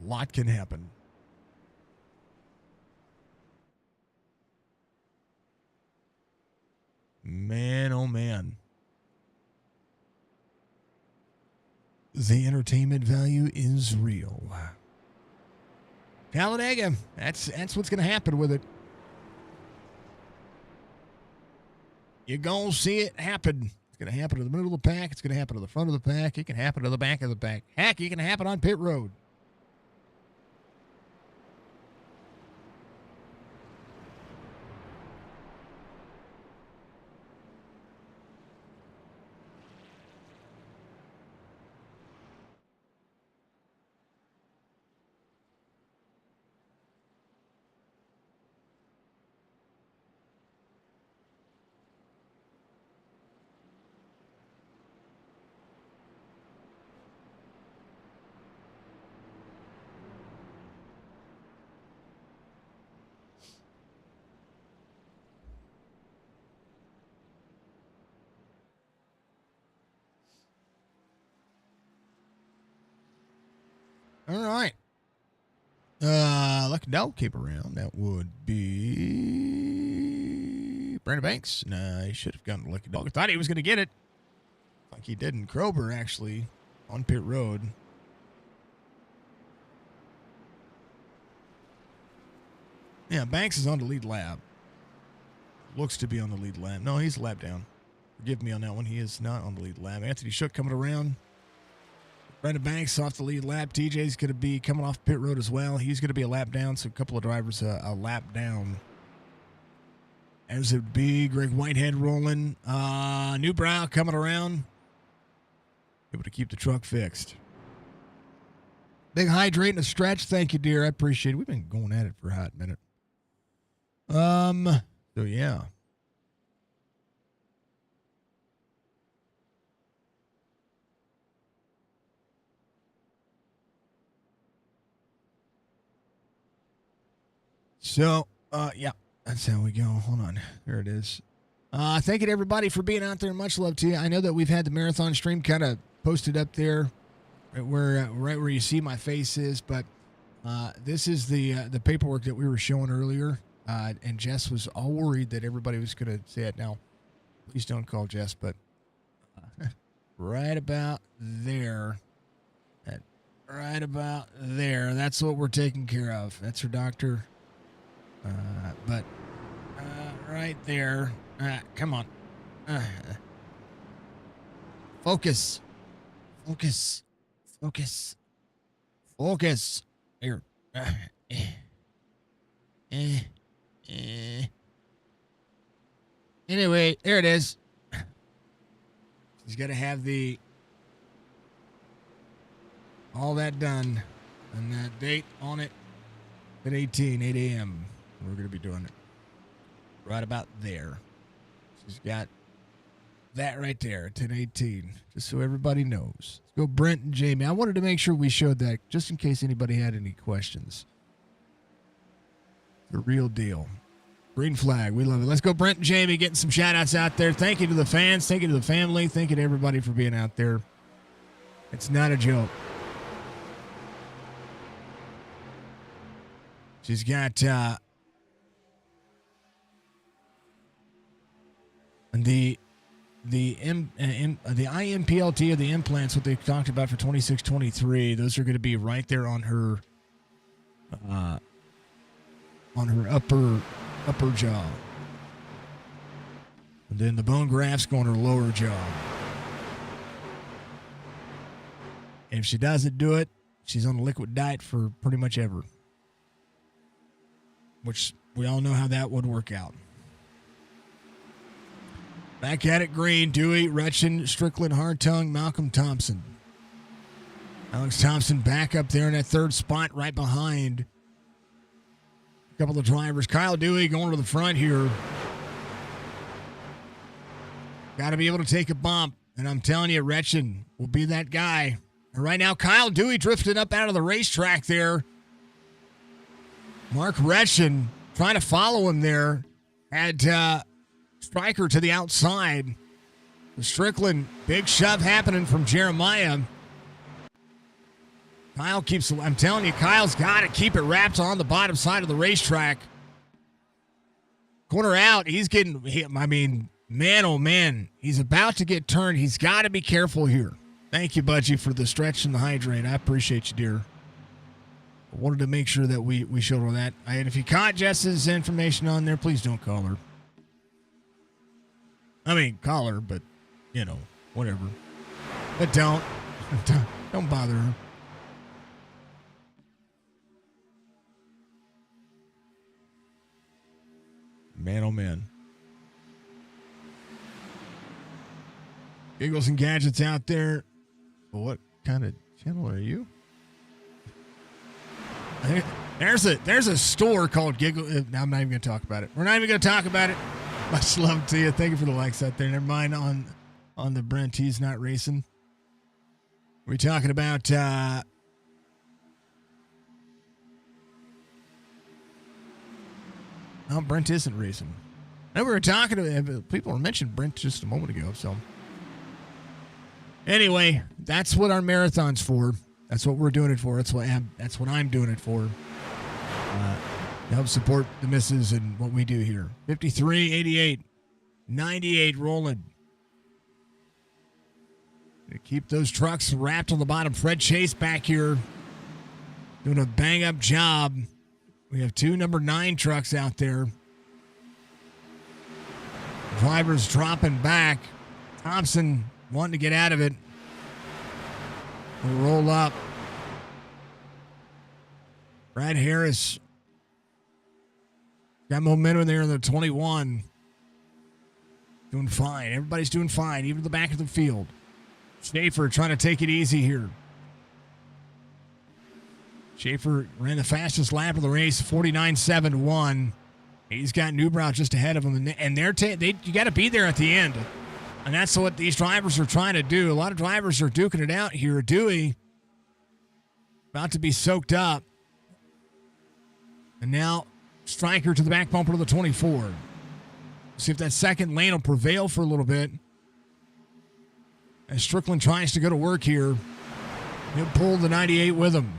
A lot can happen. Man, oh man. The entertainment value is real. Talladega, that's what's going to happen with it. You're going to see it happen. It's going to happen to the middle of the pack. It's going to happen to the front of the pack. It can happen to the back of the pack. Heck, it can happen on pit road. All right. Lucky dog came around. That would be Brandon Banks. Nah, he should have gotten Lucky Dog. I thought he was going to get it. Like he didn't. Krober actually on pit road. Yeah, Banks is on the lead lap. Looks to be on the lead lap. No, he's a lap down. Forgive me on that one. He is not on the lead lap. Anthony Shook coming around. Brandon Banks off the lead lap. TJ's going to be coming off pit road as well. He's going to be a lap down, so a couple of drivers a lap down. As it would be, Greg Whitehead rolling. Newbrow coming around. Able to keep the truck fixed. Big hydrate and a stretch. Thank you, dear. I appreciate it. We've been going at it for a hot minute. So yeah. So, yeah, that's how we go. Hold on. There it is. Thank you to everybody for being out there. Much love to you. I know that we've had the marathon stream kind of posted up there right where you see my face is, but this is the paperwork that we were showing earlier, and Jess was all worried that everybody was going to say it. Now, please don't call Jess, but right about there, right about there, that's what we're taking care of. That's her doctor. But right there. Come on. Focus. Focus. Focus. Focus. Here. Anyway, there it is. She's got to have all that done and that date on it at 8 a.m. We're going to be doing it right about there. She's got that right there, 10:18, just so everybody knows. Let's go Brent and Jamie. I wanted to make sure we showed that just in case anybody had any questions. The real deal. Green flag. We love it. Let's go Brent and Jamie, getting some shout-outs out there. Thank you to the fans. Thank you to the family. Thank you to everybody for being out there. It's not a joke. She's got the IMPLT or the implants, what they talked about for 26-23. Those are going to be right there on her upper jaw. And then the bone grafts go on her lower jaw. And if she doesn't do it, she's on a liquid diet for pretty much ever. Which we all know how that would work out. Back at it, Green, Dewey, Retchen, Strickland, Hartung, Malcolm Thompson. Alex Thompson back up there in that third spot right behind a couple of drivers. Kyle Dewey going to the front here. Got to be able to take a bump. And I'm telling you, Retchen will be that guy. And right now, Kyle Dewey drifted up out of the racetrack there. Mark Retchen trying to follow him there. Had Stryker to the outside. Strickland, big shove happening from Jeremiah. Kyle keeps, I'm telling you, Kyle's got to keep it wrapped on the bottom side of the racetrack. Corner out, he's getting, man, oh man, he's about to get turned. He's got to be careful here. Thank you, Budgie, for the stretch and the hydrate. I appreciate you, dear. I wanted to make sure that we showed her that. And if you caught Jess's information on there, please don't call her. Call her, but, whatever. But don't bother her. Man, oh man. Giggles and Gadgets out there. What kind of channel are you? There's a store called Giggle. I'm not even going to talk about it. We're not even going to talk about it. Much love to you. Thank you for the likes out there. Never mind on the Brent. He's not racing. We're talking about no, Brent isn't racing. I know we were talking to people were mentioning Brent just a moment ago. So anyway, that's what our marathon's for. That's what we're doing it for. That's what I'm doing it for. To help support the missus and what we do here. 53, 88, 98 rolling. To keep those trucks wrapped on the bottom. Fred Chase back here doing a bang-up job. We have two number 9 trucks out there. Drivers dropping back. Thompson wanting to get out of it. We'll roll up. Brad Harris got momentum there in the 21. Doing fine. Everybody's doing fine, even the back of the field. Schaefer trying to take it easy here. Schaefer ran the fastest lap of the race, 49.71. He's got Newbrow just ahead of him, and you got to be there at the end. And that's what these drivers are trying to do. A lot of drivers are duking it out here. Dewey about to be soaked up. And now Stryker to the back bumper of the 24. See if that second lane will prevail for a little bit. As Strickland tries to go to work here. He'll pull the 98 with him.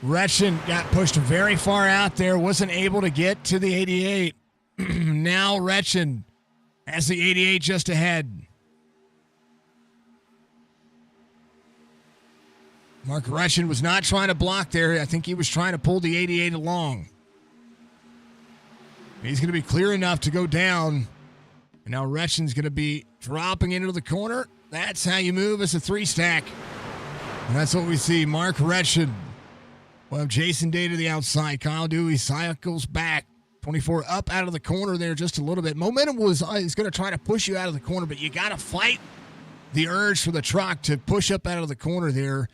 Retchen got pushed very far out there. Wasn't able to get to the 88. Now Retchen has the 88 just ahead. Mark Retchen was not trying to block there. I think he was trying to pull the 88 along. He's going to be clear enough to go down. And now Retchen's going to be dropping into the corner. That's how you move as a 3-stack. And that's what we see. Mark Retchen. We'll have Jason Day to the outside. Kyle Dewey cycles back. 24 up out of the corner there just a little bit. Momentum is going to try to push you out of the corner, but you got to fight the urge for the truck to push up out of the corner there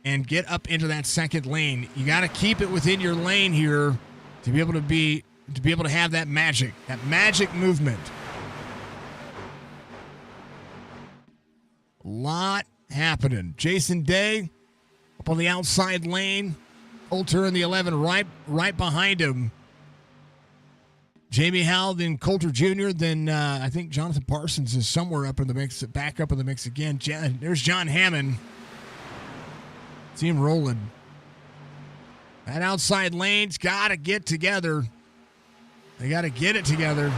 and get up into that second lane. You got to keep it within your lane here to be able to have that magic movement. A lot happening. Jason Day up on the outside lane. Coulter in the 11 right behind him. Jamie Howell, then Coulter Jr., then I think Jonathan Parsons is somewhere up in the mix, back up in the mix again. There's John Hammond. See him rolling. That outside lane's got to get together. They got to get it together.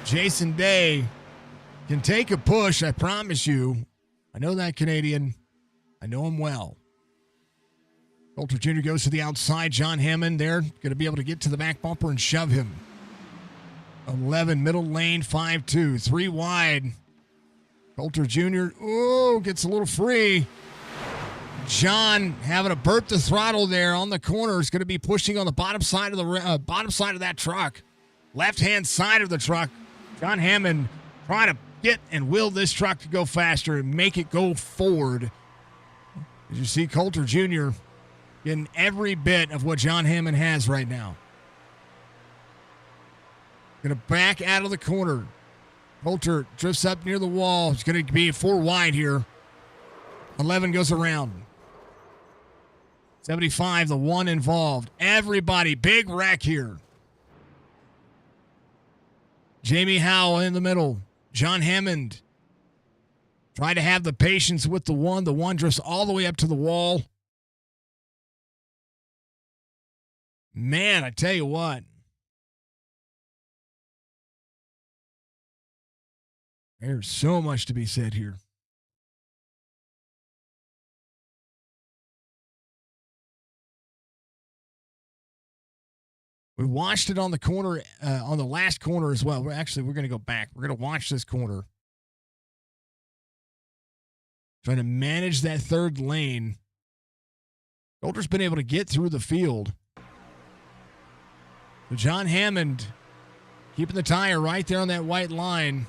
Jason Day can take a push, I promise you. I know that Canadian. I know him well. Coulter Jr. goes to the outside. John Hammond there. Going to be able to get to the back bumper and shove him. 11, middle lane, 5-2. 3 wide. Coulter Jr. Gets a little free. John having to burp the throttle there on the corner. Is going to be pushing on the bottom side of that truck. Left-hand side of the truck. John Hammond trying to get and will this truck go faster and make it go forward. As you see Coulter Jr. getting every bit of what John Hammond has right now. Going to back out of the corner. Coulter drifts up near the wall. It's going to be 4 wide here. 11 goes around. 75, the one involved. Everybody, big wreck here. Jamie Howell in the middle. John Hammond try to have the patience with the one. The one drifts all the way up to the wall. Man, I tell you what. There's so much to be said here. We watched it on the corner, on the last corner as well. We're going to go back. We're going to watch this corner. Trying to manage that third lane. Coulter's been able to get through the field. So John Hammond keeping the tire right there on that white line.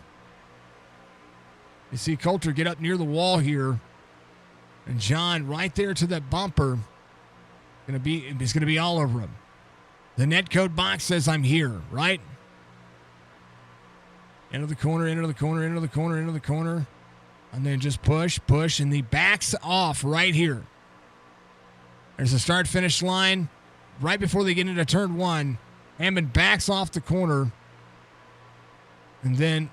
You see Coulter get up near the wall here. And John right there to that bumper. He's going to be all over him. The netcode box says I'm here, right? Into the corner, into the corner, into the corner, into the corner. And then just push, and he backs off right here. There's a start-finish line. Right before they get into turn 1, Hammond backs off the corner. And then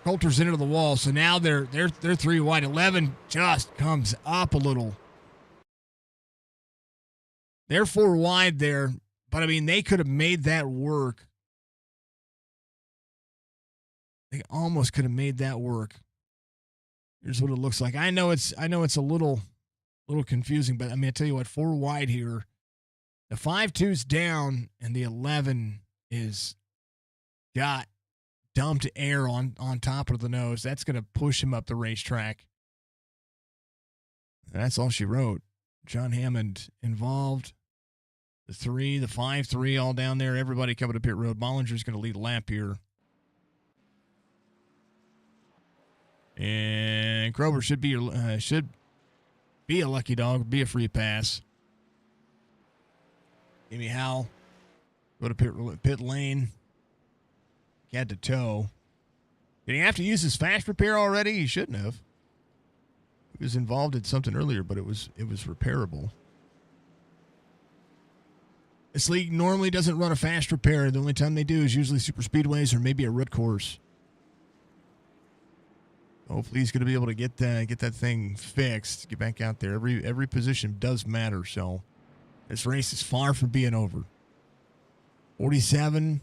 Coulter's into the wall. So now they're 3 wide. 11 just comes up a little. They're 4 wide there. But, I mean, they could have made that work. They almost could have made that work. Here's what it looks like. I know it's a little confusing, but I mean, I tell you what, 4 wide here. The 5-2's down, and the 11 is got dumped air on top of the nose. That's going to push him up the racetrack. And that's all she wrote. John Hammond involved. The 3, the 5-3, all down there. Everybody coming to pit road. Bollinger's going to lead a lap here. And Krober should be a lucky dog, be a free pass. Jamie Howell go to pit lane. Got to tow. Did he have to use his fast repair already? He shouldn't have. He was involved in something earlier, but it was repairable. This league normally doesn't run a fast repair. The only time they do is usually super speedways or maybe a road course. Hopefully he's going to be able to get that thing fixed, get back out there. Every position does matter, so this race is far from being over. 47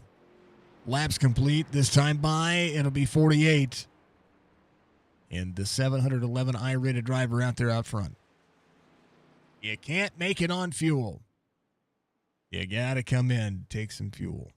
laps complete. This time by, it'll be 48. And the 711 I-rated driver out there out front. You can't make it on fuel. You got to come in, take some fuel.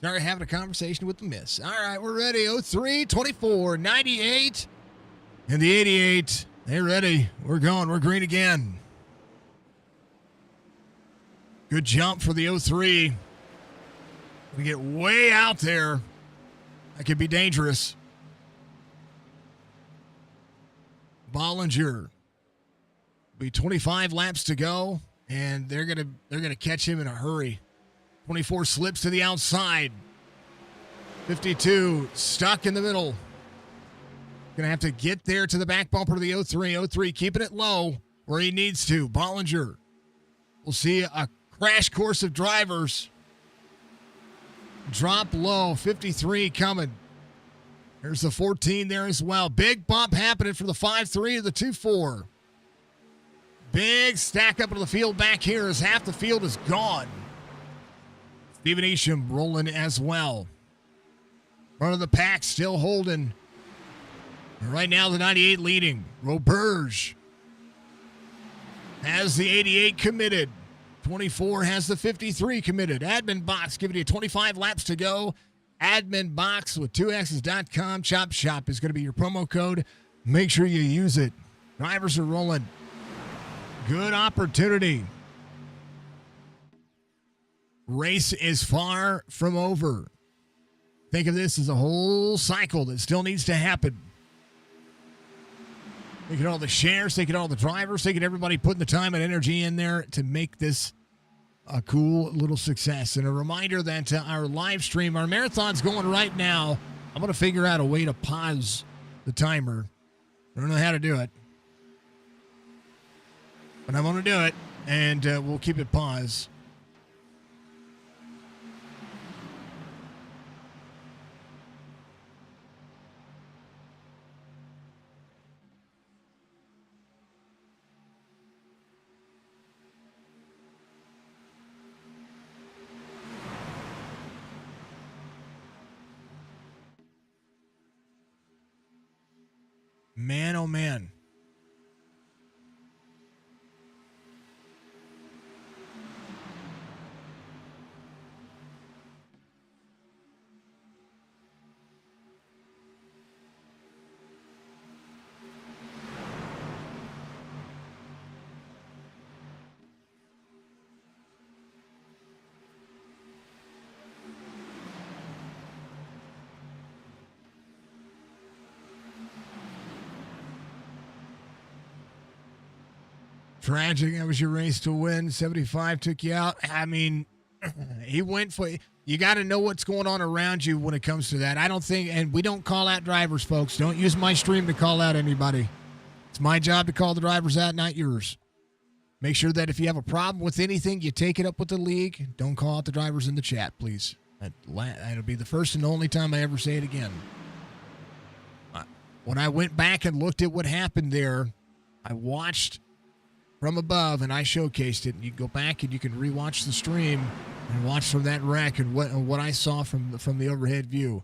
Sorry, having a conversation with the miss. All right, we're ready. 03, 24, 98, and the 88. They're ready. We're going. We're green again. Good jump for the 03. We get way out there. That could be dangerous. Bollinger. Be 25 laps to go, and they're gonna catch him in a hurry. 24 slips to the outside. 52 stuck in the middle. Gonna have to get there to the back bumper of the 03. 03 keeping it low where he needs to. Bollinger. We'll see a crash course of drivers. Drop low. 53 coming. There's the 14 there as well. Big bump happening for the 5-3 to the 2-4. Big stack up into the field back here as half the field is gone. Steven Isham rolling as well. Front of the pack still holding. Right now the 98 leading. Roberge has the 88 committed. 24 has the 53 committed. Admin box giving you 25 laps to go. Admin box with 2x's.com. Chop Shop is going to be your promo code. Make sure you use it. Drivers are rolling. Good opportunity. Race is far from over. Think of this as a whole cycle that still needs to happen. Think of all the shares, think of all the drivers, think of everybody putting the time and energy in there to make this a cool little success. And a reminder that our live stream, our marathon's going right now. I'm going to figure out a way to pause the timer. I don't know how to do it, but I'm going to do it, and we'll keep it paused. Man, oh man. Tragic. That was your race to win. 75 took you out. I mean, he went for it. You got to know what's going on around you when it comes to that. I don't think, and we don't call out drivers, folks. Don't use my stream to call out anybody. It's my job to call the drivers out, not yours. Make sure that if you have a problem with anything, you take it up with the league. Don't call out the drivers in the chat, please. That'll be the first and only time I ever say it again. When I went back and looked at what happened there, I watched from above, and I showcased it. And you can go back and you can rewatch the stream and watch from that wreck and what I saw from the overhead view.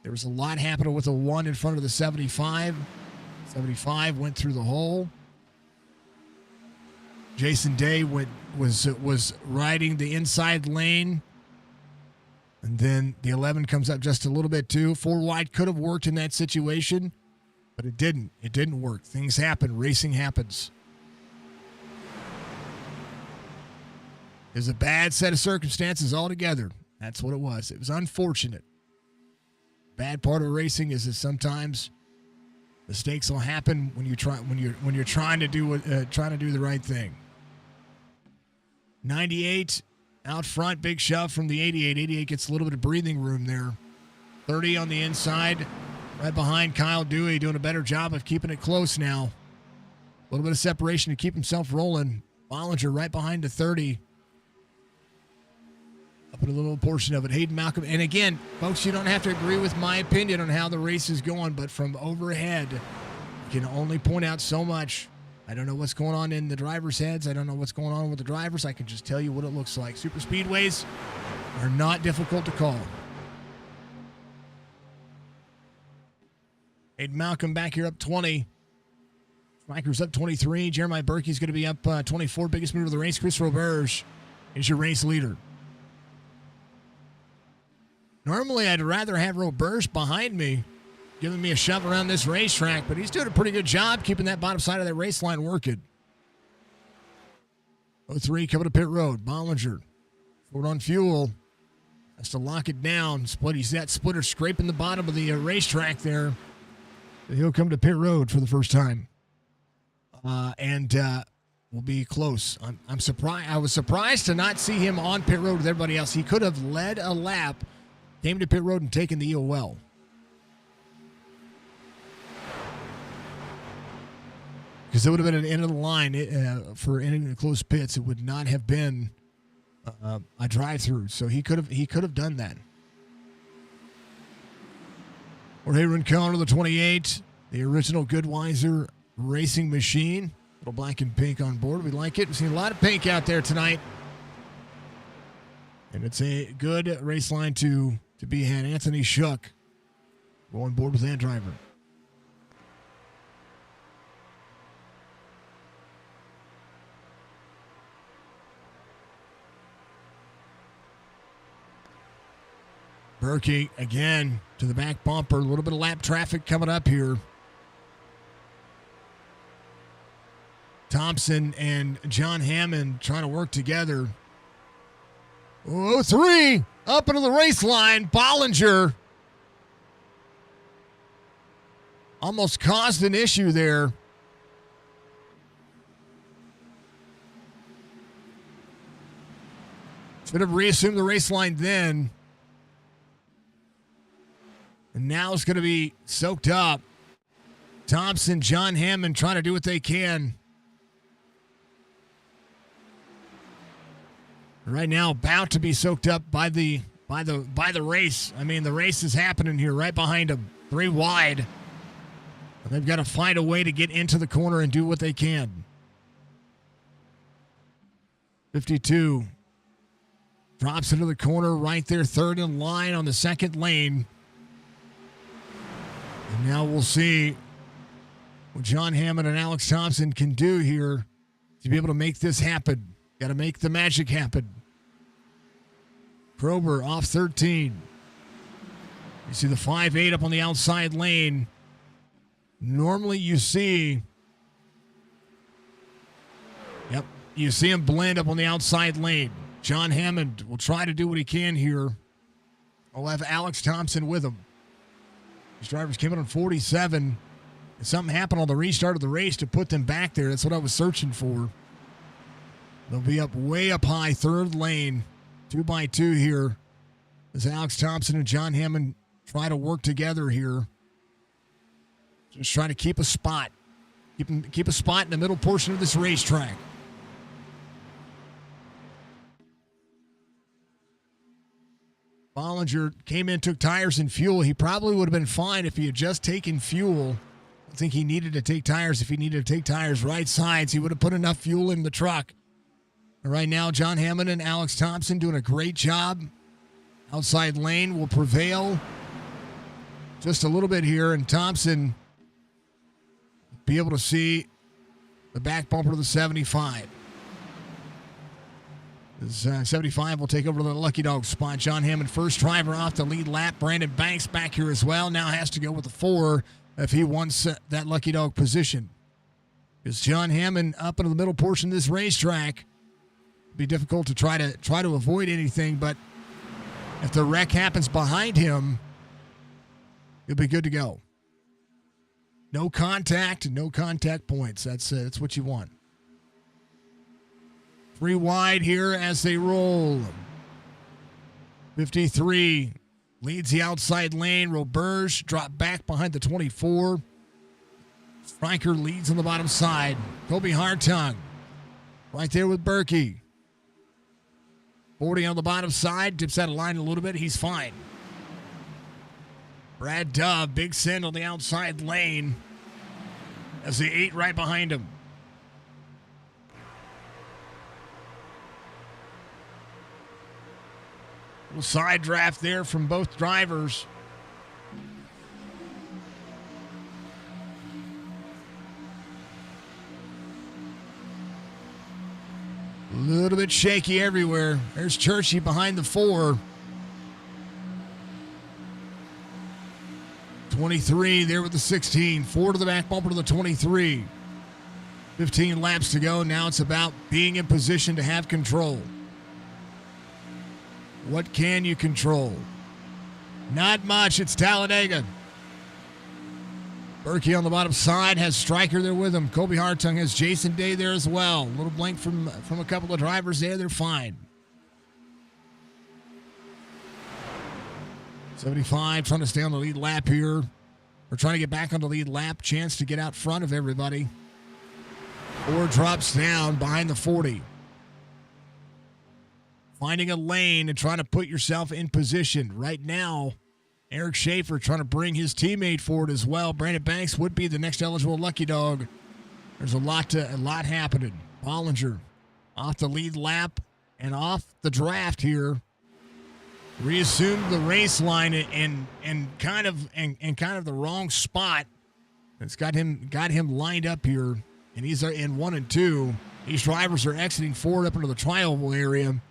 There was a lot happening with the one in front of the 75. 75 went through the hole. Jason Day was riding the inside lane, and then the 11 comes up just a little bit too. 4 wide could have worked in that situation, but it didn't. It didn't work. Things happen. Racing happens. It was a bad set of circumstances altogether. That's what it was. It was unfortunate. Bad part of racing is that sometimes mistakes will happen when you're trying to do the right thing. 98 out front, big shove from the 88. 88 gets a little bit of breathing room there. 30 on the inside. Right behind Kyle Dewey, doing a better job of keeping it close now. A little bit of separation to keep himself rolling. Bollinger right behind the 30. Up in a little portion of it. Hayden Malcolm. And again, folks, you don't have to agree with my opinion on how the race is going, but from overhead, you can only point out so much. I don't know what's going on in the drivers' heads. I don't know what's going on with the drivers. I can just tell you what it looks like. Super speedways are not difficult to call. Hayden Malcolm back here up 20. Schmeicher's up 23. Jeremiah Berkey's going to be up 24. Biggest mover of the race. Chris Roberge is your race leader. Normally, I'd rather have Roberge behind me, giving me a shove around this racetrack, but he's doing a pretty good job keeping that bottom side of that race line working. 03 coming to pit road. Bollinger, forward on fuel. Has to lock it down. He's that splitter scraping the bottom of the racetrack there. He'll come to pit road for the first time. And will be close. I'm surprised. I was surprised to not see him on pit road with everybody else. He could have led a lap, came to pit road and taken the EOL. Because it would have been an end of the line for ending the close pits. It would not have been a drive-through. So he could have done that. Jorge Rincon to the 28, the original Goodweiser racing machine. Little black and pink on board. We like it. We've seen a lot of pink out there tonight. And it's a good race line to be had. Anthony Schuck on board with that driver. Berkey again to the back bumper. A little bit of lap traffic coming up here. Thompson and John Hammond trying to work together. 03 up into the race line. Bollinger almost caused an issue there. Should have reassumed the race line then. And now it's going to be soaked up. Thompson, John Hammond trying to do what they can. Right now, about to be soaked up by the race. I mean, the race is happening here right behind them, 3 wide. And they've got to find a way to get into the corner and do what they can. 52 drops into the corner right there, third in line on the second lane. And now we'll see what John Hammond and Alex Thompson can do here to be able to make this happen. Got to make the magic happen. Krober off 13. You see the 5-8 up on the outside lane. Normally you see him blend up on the outside lane. John Hammond will try to do what he can here. I'll have Alex Thompson with him. These drivers came in on 47. And something happened on the restart of the race to put them back there. That's what I was searching for. They'll be up way up high, third lane, 2x2 here. As Alex Thompson and John Hammond try to work together here. Just trying to keep a spot. Keep a spot in the middle portion of this racetrack. Bollinger came in, took tires and fuel. He probably would have been fine if he had just taken fuel. I don't think he needed to take tires. If he needed to take tires right sides, he would have put enough fuel in the truck. Right now, John Hammond and Alex Thompson doing a great job. Outside lane will prevail just a little bit here, and Thompson be able to see the back bumper of the 75. This 75 will take over to the Lucky Dog spot. John Hammond, first driver off the lead lap. Brandon Banks back here as well. Now has to go with the 4 if he wants that Lucky Dog position. Because John Hammond up into the middle portion of this racetrack. Be difficult to try to avoid anything, but if the wreck happens behind him, he'll be good to go. No contact points. That's what you want. 3 wide here as they roll. 53 leads the outside lane. Roberge dropped back behind the 24. Stryker leads on the bottom side. Kobe Hartung right there with Berkey. 40 on the bottom side. Dips out of line a little bit. He's fine. Brad Dove, big send on the outside lane as the 8 right behind him. Little side draft there from both drivers. A little bit shaky everywhere. There's Churchy behind the 4. 23 there with the 16. 4 to the back bumper to the 23. 15 laps to go. Now it's about being in position to have control. What can you control? Not much. It's Talladega. Berkey on the bottom side has Stryker there with him. Kobe Hartung has Jason Day there as well. A little blank from a couple of drivers there. They're fine. 75 trying to stay on the lead lap here. We're trying to get back on the lead lap. Chance to get out front of everybody. 4 drops down behind the 40. Finding a lane and trying to put yourself in position. Right now, Eric Schaefer trying to bring his teammate forward as well. Brandon Banks would be the next eligible lucky dog. There's a lot happening. Bollinger off the lead lap and off the draft here. Reassumed the race line and kind of the wrong spot. It's got him lined up here, and he's in 1 and 2. These drivers are exiting forward up into the tri-oval area.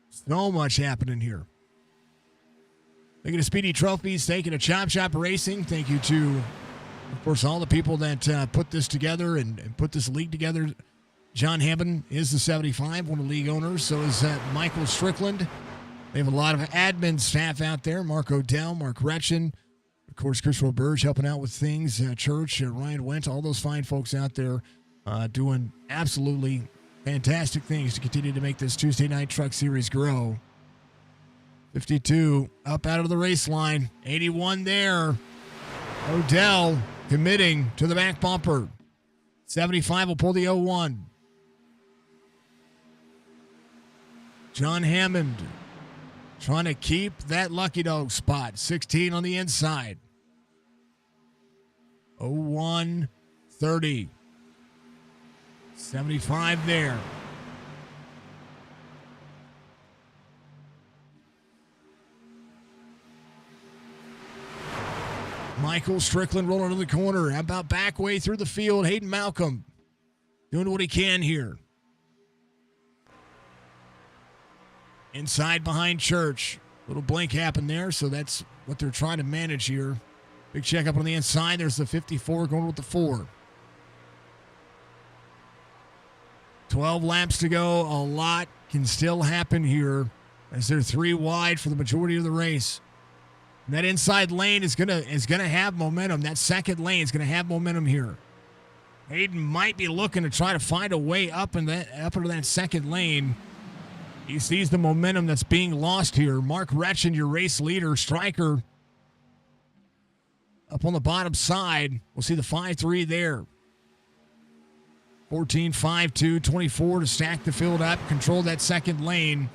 So much happening here. Thank you to Speedy Trophies. Thank you to Chop Shop Racing. Thank you to, of course, all the people that put this together and put this league together. John Hammond is the 75, one of the league owners. So is Michael Strickland. They have a lot of admin staff out there. Mark Odell, Mark Retchen. Of course, Christopher Burge helping out with things. Church, Ryan Went, all those fine folks out there doing absolutely fantastic things to continue to make this Tuesday Night Truck Series grow. 52 up out of the race line. 81 there. Odell committing to the back bumper. 75 will pull the 01. John Hammond trying to keep that lucky dog spot. 16 on the inside. 01, 30. 75 there. Michael Strickland rolling into the corner. About back way through the field. Hayden Malcolm doing what he can here. Inside behind Church. Little blink happened there, so that's what they're trying to manage here. Big check up on the inside. There's the 54 going with the 4. 12 laps to go. A lot can still happen here as they're 3 wide for the majority of the race. And that inside lane is gonna have momentum. That second lane is gonna have momentum here. Hayden might be looking to try to find a way up into that second lane. He sees the momentum that's being lost here. Mark Retchen, your race leader. Stryker up on the bottom side. We'll see the 5-3 there. 14, 5-2, 24 to stack the field up, control that second lane.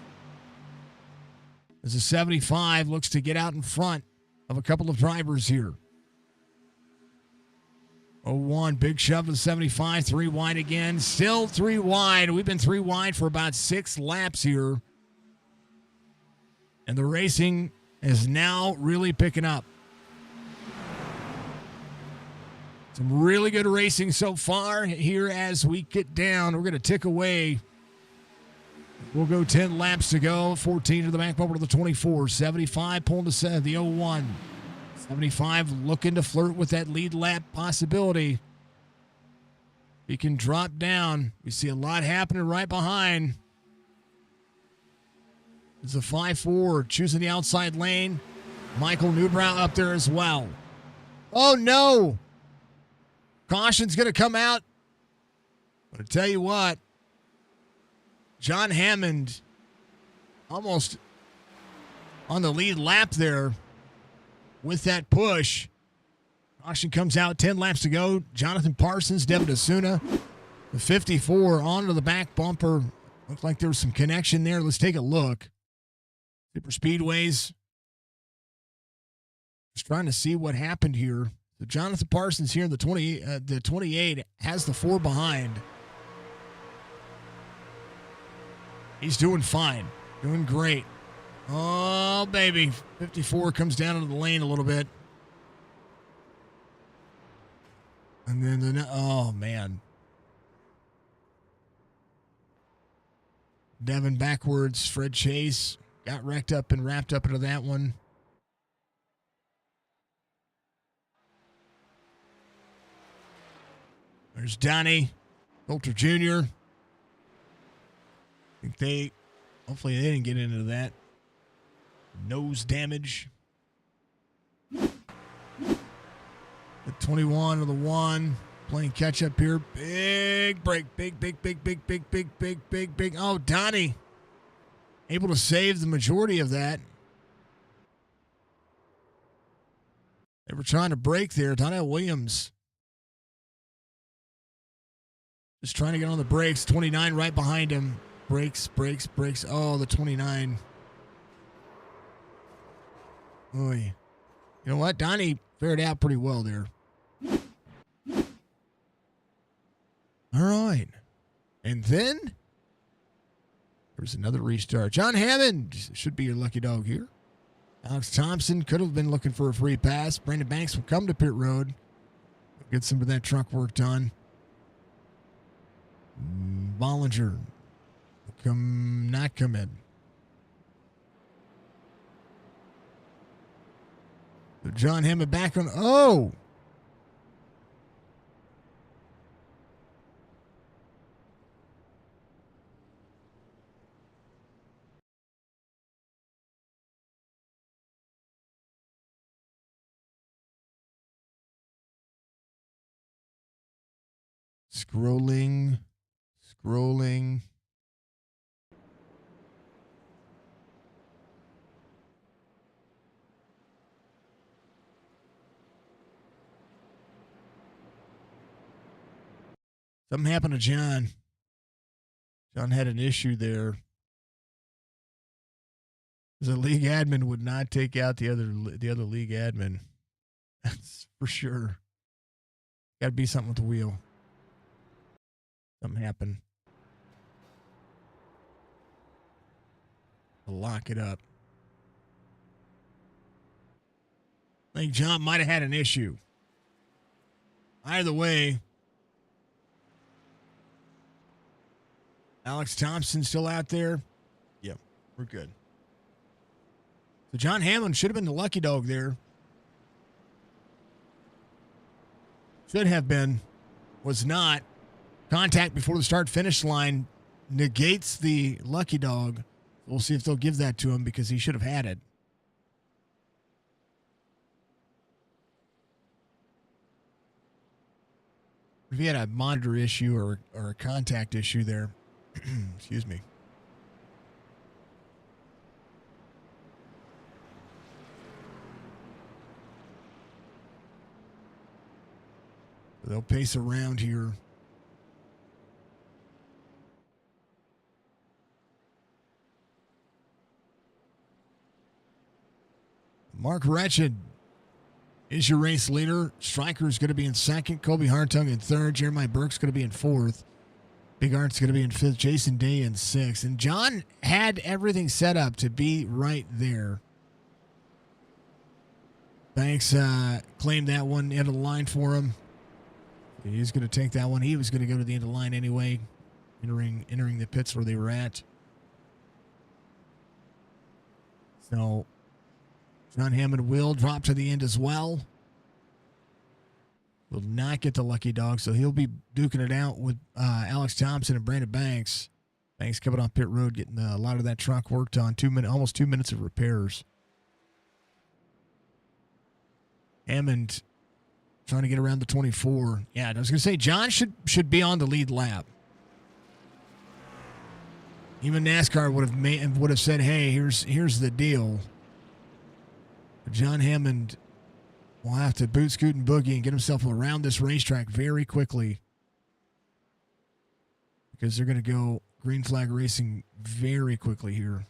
As the 75 looks to get out in front of a couple of drivers here. 01, big shove to the 75, 3 wide again. Still 3 wide. We've been 3 wide for about 6 laps here. And the racing is now really picking up. Some really good racing so far here as we get down. We're going to tick away. We'll go 10 laps to go. 14 to the back bumper to the 24. 75 pulling to the 01. 75 looking to flirt with that lead lap possibility. He can drop down. We see a lot happening right behind. There's a 5-4 choosing the outside lane. Michael Newbrow up there as well. Oh, no. Caution's going to come out. But I tell you what, John Hammond almost on the lead lap there with that push. Caution comes out, 10 laps to go. Jonathan Parsons, Devin Asuna, the 54 onto the back bumper. Looked like there was some connection there. Let's take a look. Super Speedways. Just trying to see what happened here. So Jonathan Parsons here in the 28 has the 4 behind. He's doing fine. Doing great. Oh, baby. 54 comes down into the lane a little bit. And then, oh, man. Devin backwards. Fred Chase got wrecked up and wrapped up into that one. There's Donnie, Coulter Jr. Hopefully they didn't get into that. Nose damage. The 21 of the 1. Playing catch up here. Big break. Big. Oh, Donnie. Able to save the majority of that. They were trying to break there. Donnell Williams just trying to get on the brakes. 29 right behind him. Brakes. Oh, the 29. Oy. You know what? Donnie fared out pretty well there. All right. And then there's another restart. John Hammond should be your lucky dog here. Alex Thompson could have been looking for a free pass. Brandon Banks will come to pit road. Get some of that truck work done. Bollinger will not come in. So John Hammond back on. Oh! Scrolling. Something happened to John. John had an issue there. The league admin would not take out the other league admin. That's for sure. Got to be something with the wheel. Something happened. I'll lock it up. I think John might have had an issue. Either way, Alex Thompson still out there. Yep, we're good. So John Hamlin should have been the lucky dog there. Should have been. Was not. Contact before the start-finish line negates the lucky dog. We'll see if they'll give that to him because he should have had it. If he had a monitor issue or a contact issue there, excuse me. They'll pace around here. Mark Wretched is your race leader. Stryker is going to be in second. Kobe Hartung in third. Jeremiah Burke's going to be in fourth. Big Art's going to be in fifth. Jason Day in sixth. And John had everything set up to be right there. Banks claimed that one end of the line for him. He's going to take that one. He was going to go to the end of the line anyway, entering the pits where they were at. So John Hammond will drop to the end as well. Will not get the lucky dog, so he'll be duking it out with Alex Thompson and Brandon Banks. Banks coming off pit road, getting a lot of that truck worked on. Almost 2 minutes of repairs. Hammond trying to get around the 24. Yeah, I was going to say John should be on the lead lap. Even NASCAR would have said, "Hey, here's the deal." But John Hammond will have to boot, scoot, and boogie and get himself around this racetrack very quickly because they're going to go green flag racing very quickly here.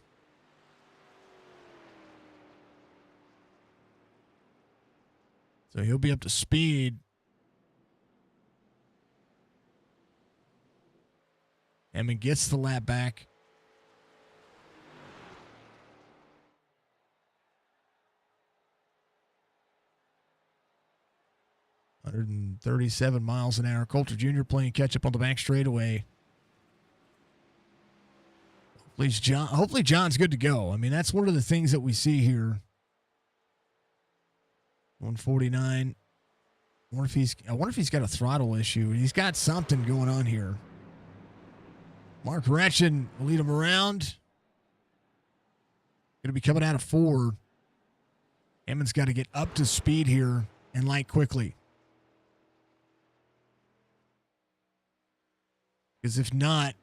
So he'll be up to speed. Hammond gets the lap back. .137 miles an hour. Coulter Jr. playing catch up on the back straightaway. Hopefully John's good to go. I mean, that's one of the things that we see here. 149. I wonder if he's got a throttle issue. He's got something going on here. Mark Retchen will lead him around. Going to be coming out of 4. Emmons got to get up to speed here and light quickly. Because if not,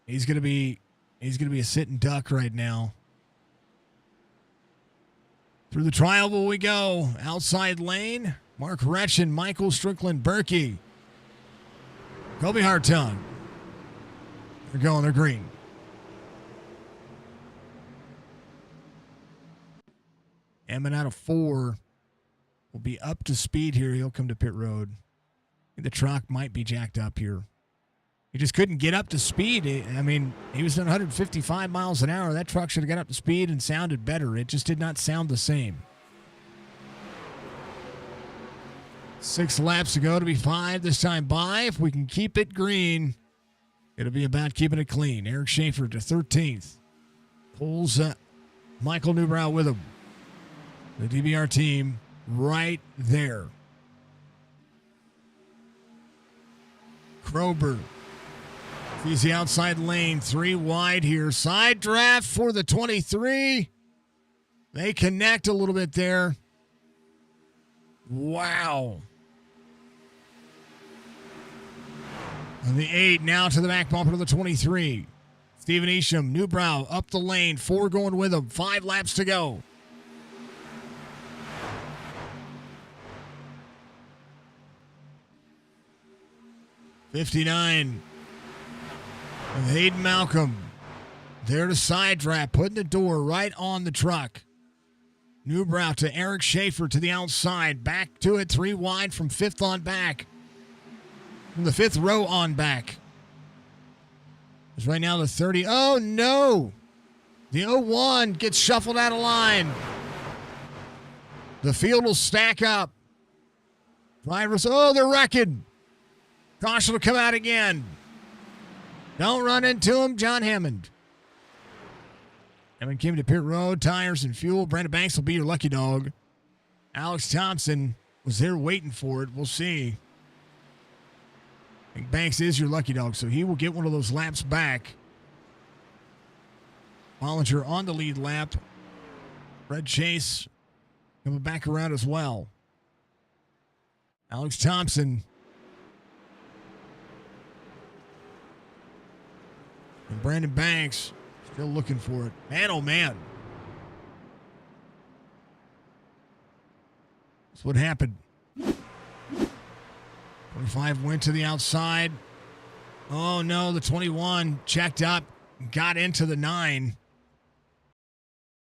he's going to be a sitting duck right now. Through the trial we go. Outside lane. Mark Retchen, Michael Strickland, Berkey. Kobe Hartung. They're going. They're green. Emmett out of 4 will be up to speed here. He'll come to pit road. I think the truck might be jacked up here. He just couldn't get up to speed. I mean, he was doing 155 miles an hour. That truck should have got up to speed and sounded better. It just did not sound the same. 6 laps to go to be 5 this time by. If we can keep it green, it'll be about keeping it clean. Eric Schaefer to 13th. Pulls Michael Newbrow with him. The DBR team right there. Krober. He's the outside lane. 3 wide here. Side draft for the 23. They connect a little bit there. Wow. And the 8 now to the back bumper to the 23. Stephen Isham, Newbrow up the lane. 4 going with him. 5 laps to go. '59. And Hayden Malcolm there to side draft, putting the door right on the truck. Newbrow to Eric Schaefer to the outside. Back to it, 3 wide from 5th on back. From the 5th row on back. It's right now the 30. Oh, no. The 01 gets shuffled out of line. The field will stack up. Drivers, they're wrecking. Caution will come out again. Don't run into him, John Hammond. Hammond came to pit road, tires and fuel. Brandon Banks will be your lucky dog. Alex Thompson was there waiting for it. We'll see. I think Banks is your lucky dog, so he will get one of those laps back. Bollinger on the lead lap. Fred Chase coming back around as well. Alex Thompson. And Brandon Banks still looking for it. Man, oh man. That's what happened. 25 went to the outside. Oh no, the 21 checked up, got into the 9.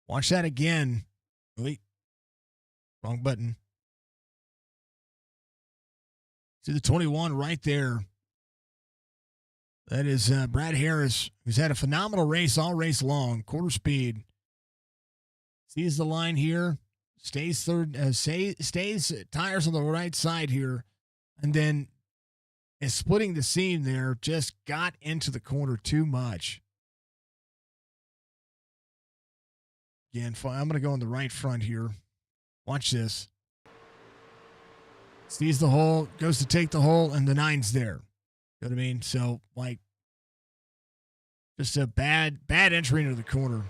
Watch that again. Wait. Wrong button. See the 21 right there. That is Brad Harris, who's had a phenomenal race all race long, quarter speed. Sees the line here, stays third, stays tires on the right side here, and then is splitting the seam there. Just got into the corner too much. Again, I'm going to go in the right front here. Watch this. Sees the hole, goes to take the hole, and the 9's there. You know what I mean? So, like, just a bad entry into the corner.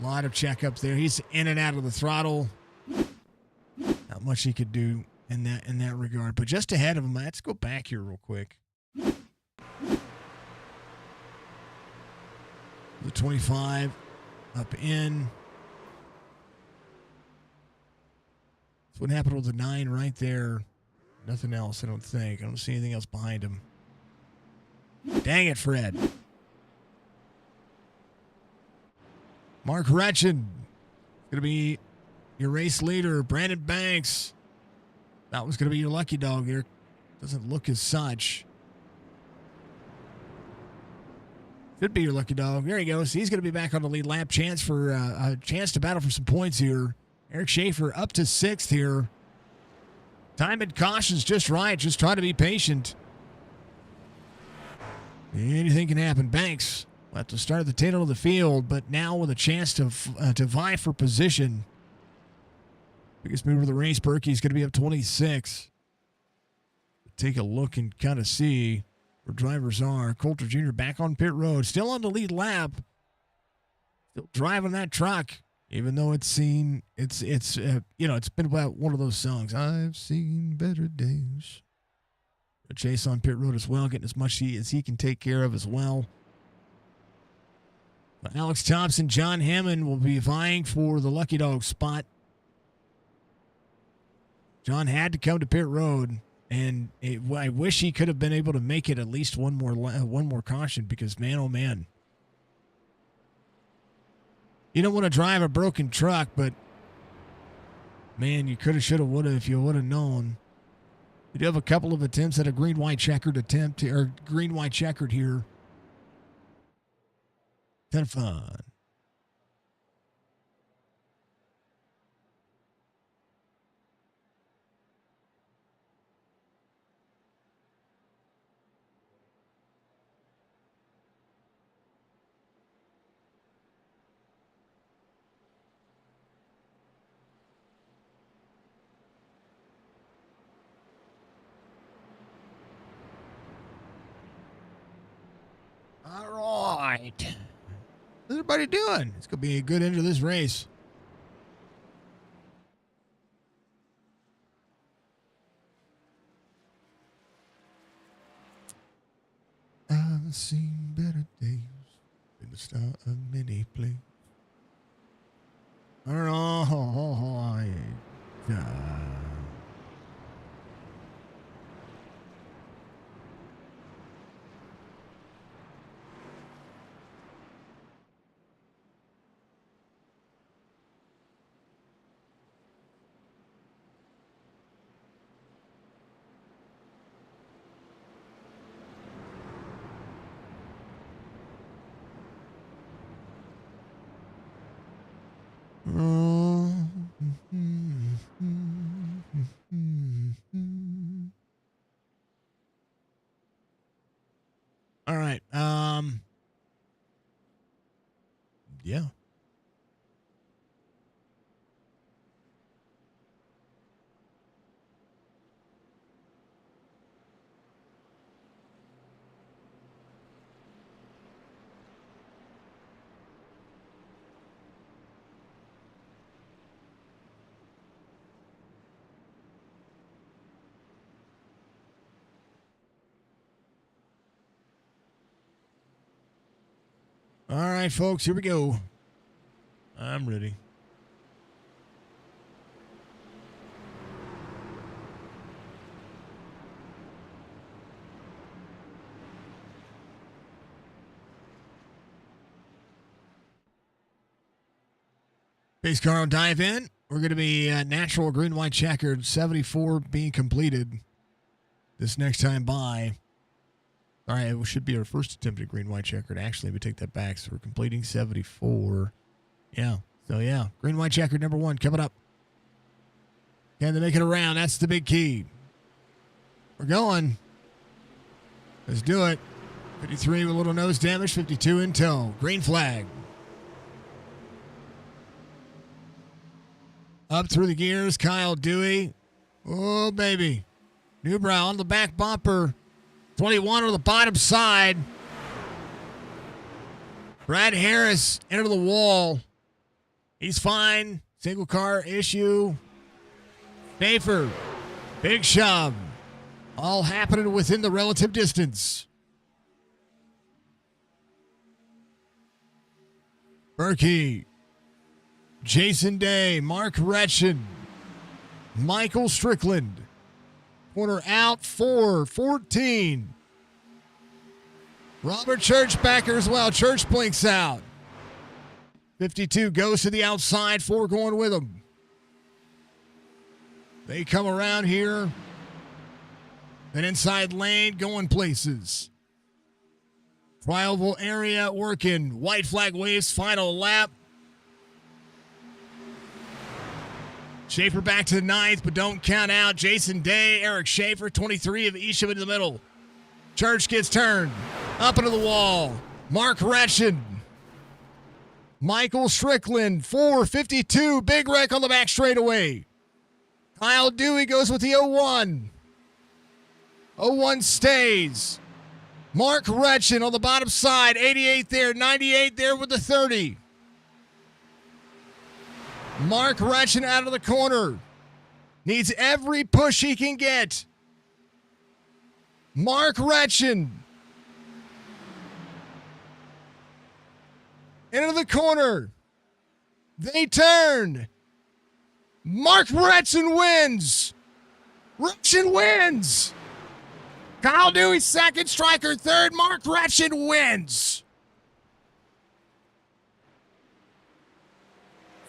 A lot of checkups there. He's in and out of the throttle. Not much he could do in that regard. But just ahead of him, let's go back here real quick. The 25 up in. That's what happened with the 9 right there. Nothing else, I don't think. I don't see anything else behind him. Dang it, Fred. Mark Retchen. Going to be your race leader. Brandon Banks. That was going to be your lucky dog here. Doesn't look as such. Should be your lucky dog. There he goes. He's going to be back on the lead lap. Chance for a chance to battle for some points here. Eric Schaefer up to 6th here. Time and caution's just right. Just try to be patient. Anything can happen. Banks at the start of the tail of the field, but now with a chance to vie for position. Biggest move of the race, Berkey's going to be up 26. Take a look and kind of see where drivers are. Coulter Jr. back on pit road, still on the lead lap. Still driving that truck, even though it's been about one of those songs. I've seen better days. Chase on pit road as well, getting as much as he can take care of as well. Alex Thompson, John Hammond will be vying for the Lucky Dog spot. John had to come to pit road, and I wish he could have been able to make it at least one more caution, because man, oh man, you don't want to drive a broken truck, but man, you could have, should have, would have if you would have known. We do have a couple of attempts at a green-white checkered green-white checkered here. Kind of fun. All right. What's everybody doing? It's going to be a good end to this race. I've seen better days in the start of many plays. All right. All right. Yeah. All right, folks, here we go. I'm ready. Base car will dive in. We're going to be natural green, white, checkered, 74 being completed this next time by. All right, it should be our first attempt at green, white, checkered. Actually, we take that back. So we're completing 74. Yeah. So, yeah, green, white, checkered, number 1 coming up. Can they make it around? That's the big key. We're going. Let's do it. 53 with a little nose damage, 52 in tow. Green flag. Up through the gears, Kyle Dewey. Oh, baby. Newbrow on the back bumper. 21 on the bottom side. Brad Harris into the wall. He's fine. Single car issue. Schaefer. Big shove. All happening within the relative distance. Berkey. Jason Day. Mark Retchen. Michael Strickland. Corner out 4-14. Robert Church back here as well. Church blinks out. 52 goes to the outside. 4 going with him. They come around here. An inside lane going places. Trialville area working. White flag waves. Final lap. Schaefer back to the 9th, but don't count out. Jason Day, Eric Schaefer, 23 of Isham into the middle. Church gets turned. Up into the wall. Mark Retchen. Michael Strickland, 4:52. Big wreck on the back straightaway. Kyle Dewey goes with the 01. 01 stays. Mark Retchen on the bottom side, 88 there, 98 there with the 30. Mark Retchen out of the corner. Needs every push he can get. Mark Retchen. Into the corner. They turn. Mark Retchen wins. Retchen wins. Kyle Dewey second, Striker third. Mark Retchen wins.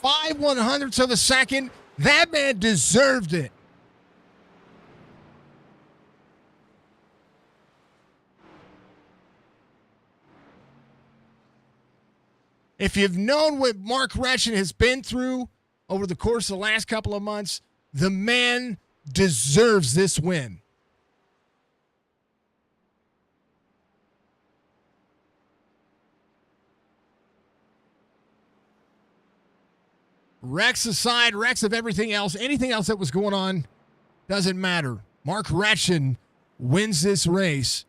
5/100ths of a second. That man deserved it. If you've known what Mark Retchen has been through over the course of the last couple of months, the man deserves this win. Rex aside, Rex of everything else, anything else that was going on, doesn't matter. Mark Retchen wins this race.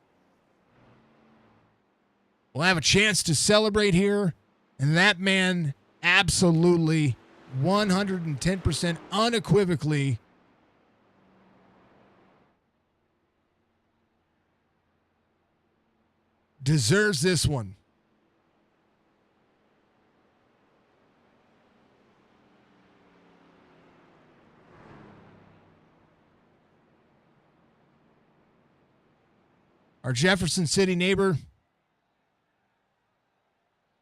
We'll have a chance to celebrate here, and that man absolutely 110% unequivocally deserves this one. Our Jefferson City neighbor,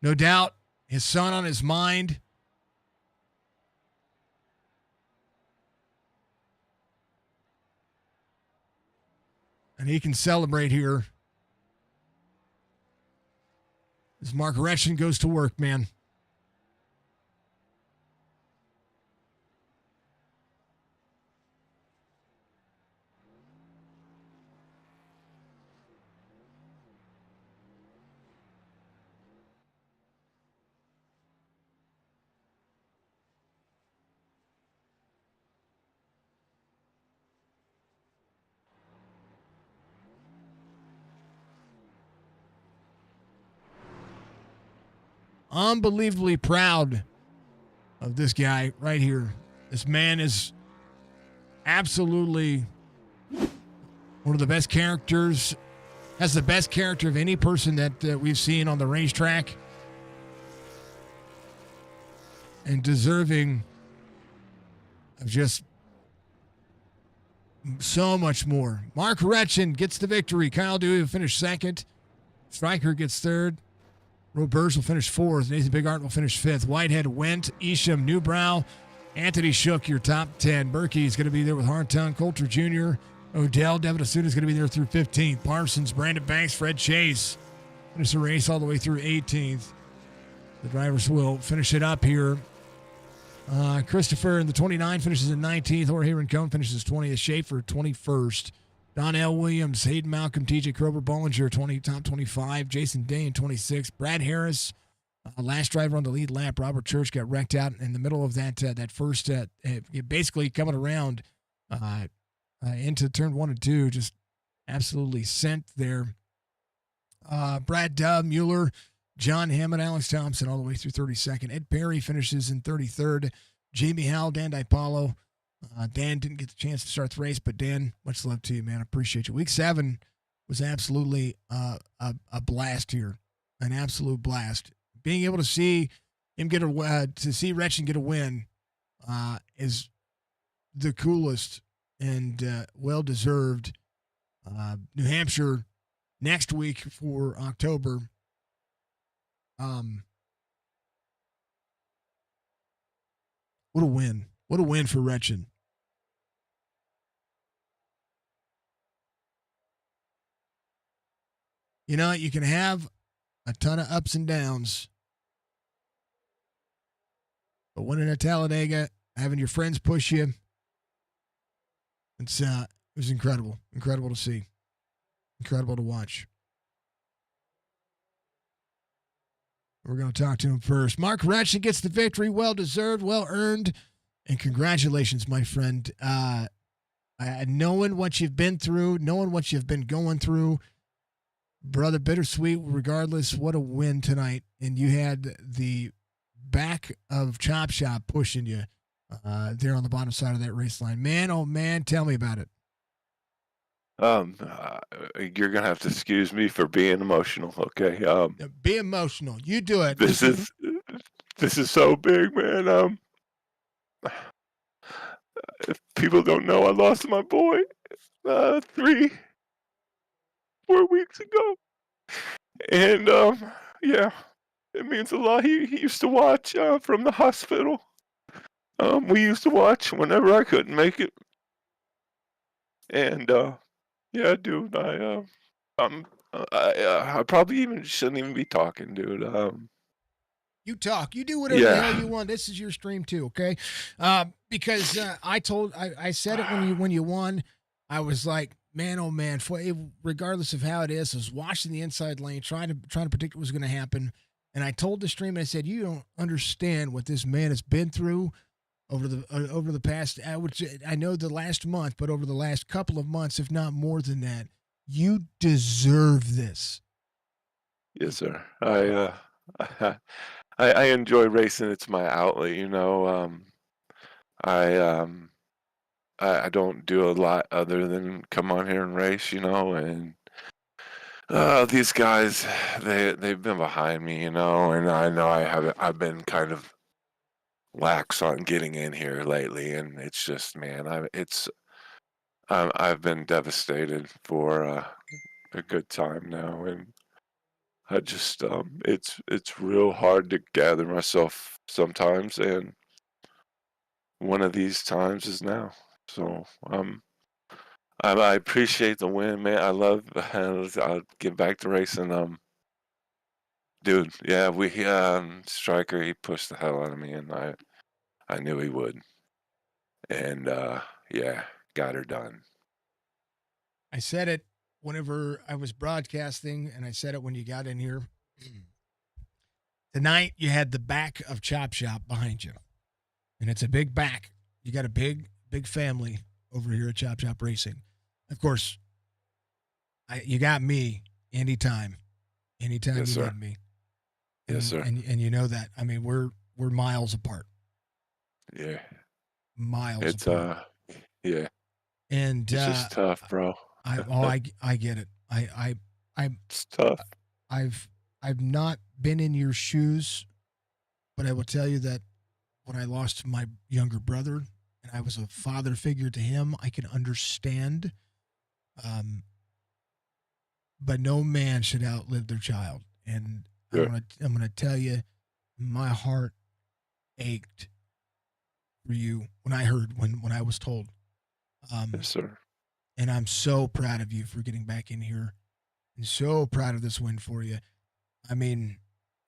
no doubt, his son on his mind. And he can celebrate here as Mark Retchen goes to work, man. Unbelievably proud of this guy right here. This man is absolutely one of the best characters, has the best character of any person that we've seen on the racetrack, and deserving of just so much more. Mark Retchen gets the victory. Kyle Dewey will finish second. Stryker gets third. Roberts will finish fourth. Nathan Bigart will finish fifth. Whitehead, Wendt, Isham, Newbrow, Anthony Shook, your top 10. Berkey is going to be there with Hartung, Coulter Jr., Odell, Devin Asuda is going to be there through 15th. Parsons, Brandon Banks, Fred Chase finish the race all the way through 18th. The drivers will finish it up here. Christopher in the 29 finishes in 19th. Jorge Rincon finishes 20th. Schaefer 21st. Donnell Williams, Hayden Malcolm, TJ Krober, Bollinger, top 25. Jason Day in 26. Brad Harris, last driver on the lead lap. Robert Church got wrecked out in the middle of that first, basically coming around into turn 1 and 2. Just absolutely sent there. Brad Dubb, Mueller, John Hammond, Alex Thompson all the way through 32nd. Ed Perry finishes in 33rd. Jamie Howell, Dan DiPaolo. Dan didn't get the chance to start the race, but Dan, much love to you, man. I appreciate you. Week 7 was absolutely a blast here, an absolute blast. Being able to see him get to see Retchen get a win is the coolest and well deserved. New Hampshire next week for October. What a win. What a win for Retchen. You know, you can have a ton of ups and downs, but winning at Talladega, having your friends push you, it was incredible. Incredible to see. Incredible to watch. We're going to talk to him first. Mark Retchen gets the victory. Well deserved, well earned. And congratulations, my friend. Knowing what you've been through, knowing what you've been going through, brother, bittersweet. Regardless, what a win tonight! And you had the back of Chop Shop pushing you there on the bottom side of that race line. Man, oh man, tell me about it. Um, uh, you're gonna have to excuse me for being emotional, okay? Be emotional. You do it. This is this is so big, man. If people don't know, I lost my boy 3, 4 weeks ago, and yeah, it means a lot. He used to watch from the hospital. We used to watch whenever I couldn't make it, and yeah, dude, I probably even shouldn't even be talking, dude. You talk. You do whatever the hell Yeah. you want. This is your stream too, okay? Because I said it when you won. I was like, man, oh man, regardless of how it is, I was watching the inside lane, trying to predict what was going to happen. And I told the stream, and I said, you don't understand what this man has been through over the past. I know the last month, but over the last couple of months, if not more than that, you deserve this. Yes, sir. I enjoy racing. It's my outlet, you know. I I don't do a lot other than come on here and race, you know, and these guys they've been behind me, you know, and I know I've been kind of lax on getting in here lately, and it's just man, I've been devastated for a good time now, and I just it's real hard to gather myself sometimes, and one of these times is now. So I appreciate the win, man. I love. I'll get back to racing. Dude, yeah, we Striker he pushed the hell out of me, and I knew he would, and yeah, got her done. I said it whenever I was broadcasting, and I said it when you got in here. Tonight, you had the back of Chop Shop behind you, and it's a big back. You got a big family over here at Chop Shop Racing. Of course, you got me anytime Yes, you sir. need me, Yes, and sir. and you know that. I mean, we're miles apart, Yeah, miles it's apart, yeah, and it's just tough, bro. I get it. I It's tough. I've I've not been in your shoes, but I will tell you that when I lost my younger brother and I was a father figure to him, I can understand. Um, but no man should outlive their child. And Sure. I'm gonna tell you, my heart ached for you when I heard when I was told. Um, Yes, sir. and I'm so proud of you for getting back in here, and so proud of this win for you. I mean,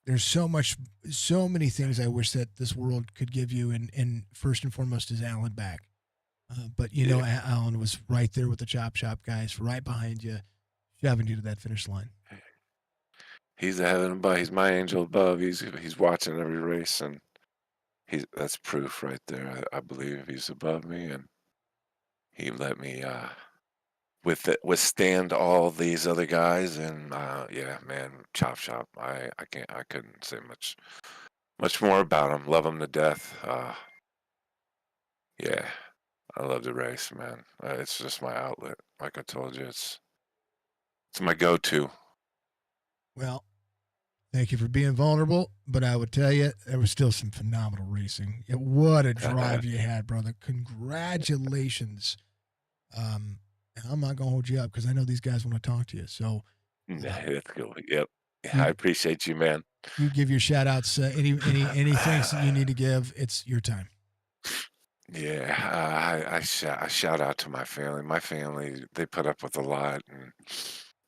there's so many things I wish that this world could give you, and first and foremost is Alan back. But you know, Yeah. Alan was right there with the Chop Shop guys, right behind you, shoving you to that finish line. He's the heaven above. He's my angel above. He's watching every race, and he's that's proof right there. I believe he's above me, and he let me withstand all these other guys. And yeah, man, chop shop. I couldn't say much more about him. Love him to death. Yeah, I love the race, man. It's just my outlet. Like I told you, it's my go-to. Well, thank you for being vulnerable, but I would tell you there was still some phenomenal racing. What a drive you had, brother! Congratulations. And I'm not gonna hold you up because I know these guys want to talk to you. So That's cool. Yep. Yeah, I you appreciate you, man. you give your shout outs. Any thanks that you need to give. It's your time. Yeah, I shout out to my family. My family, they put up with a lot,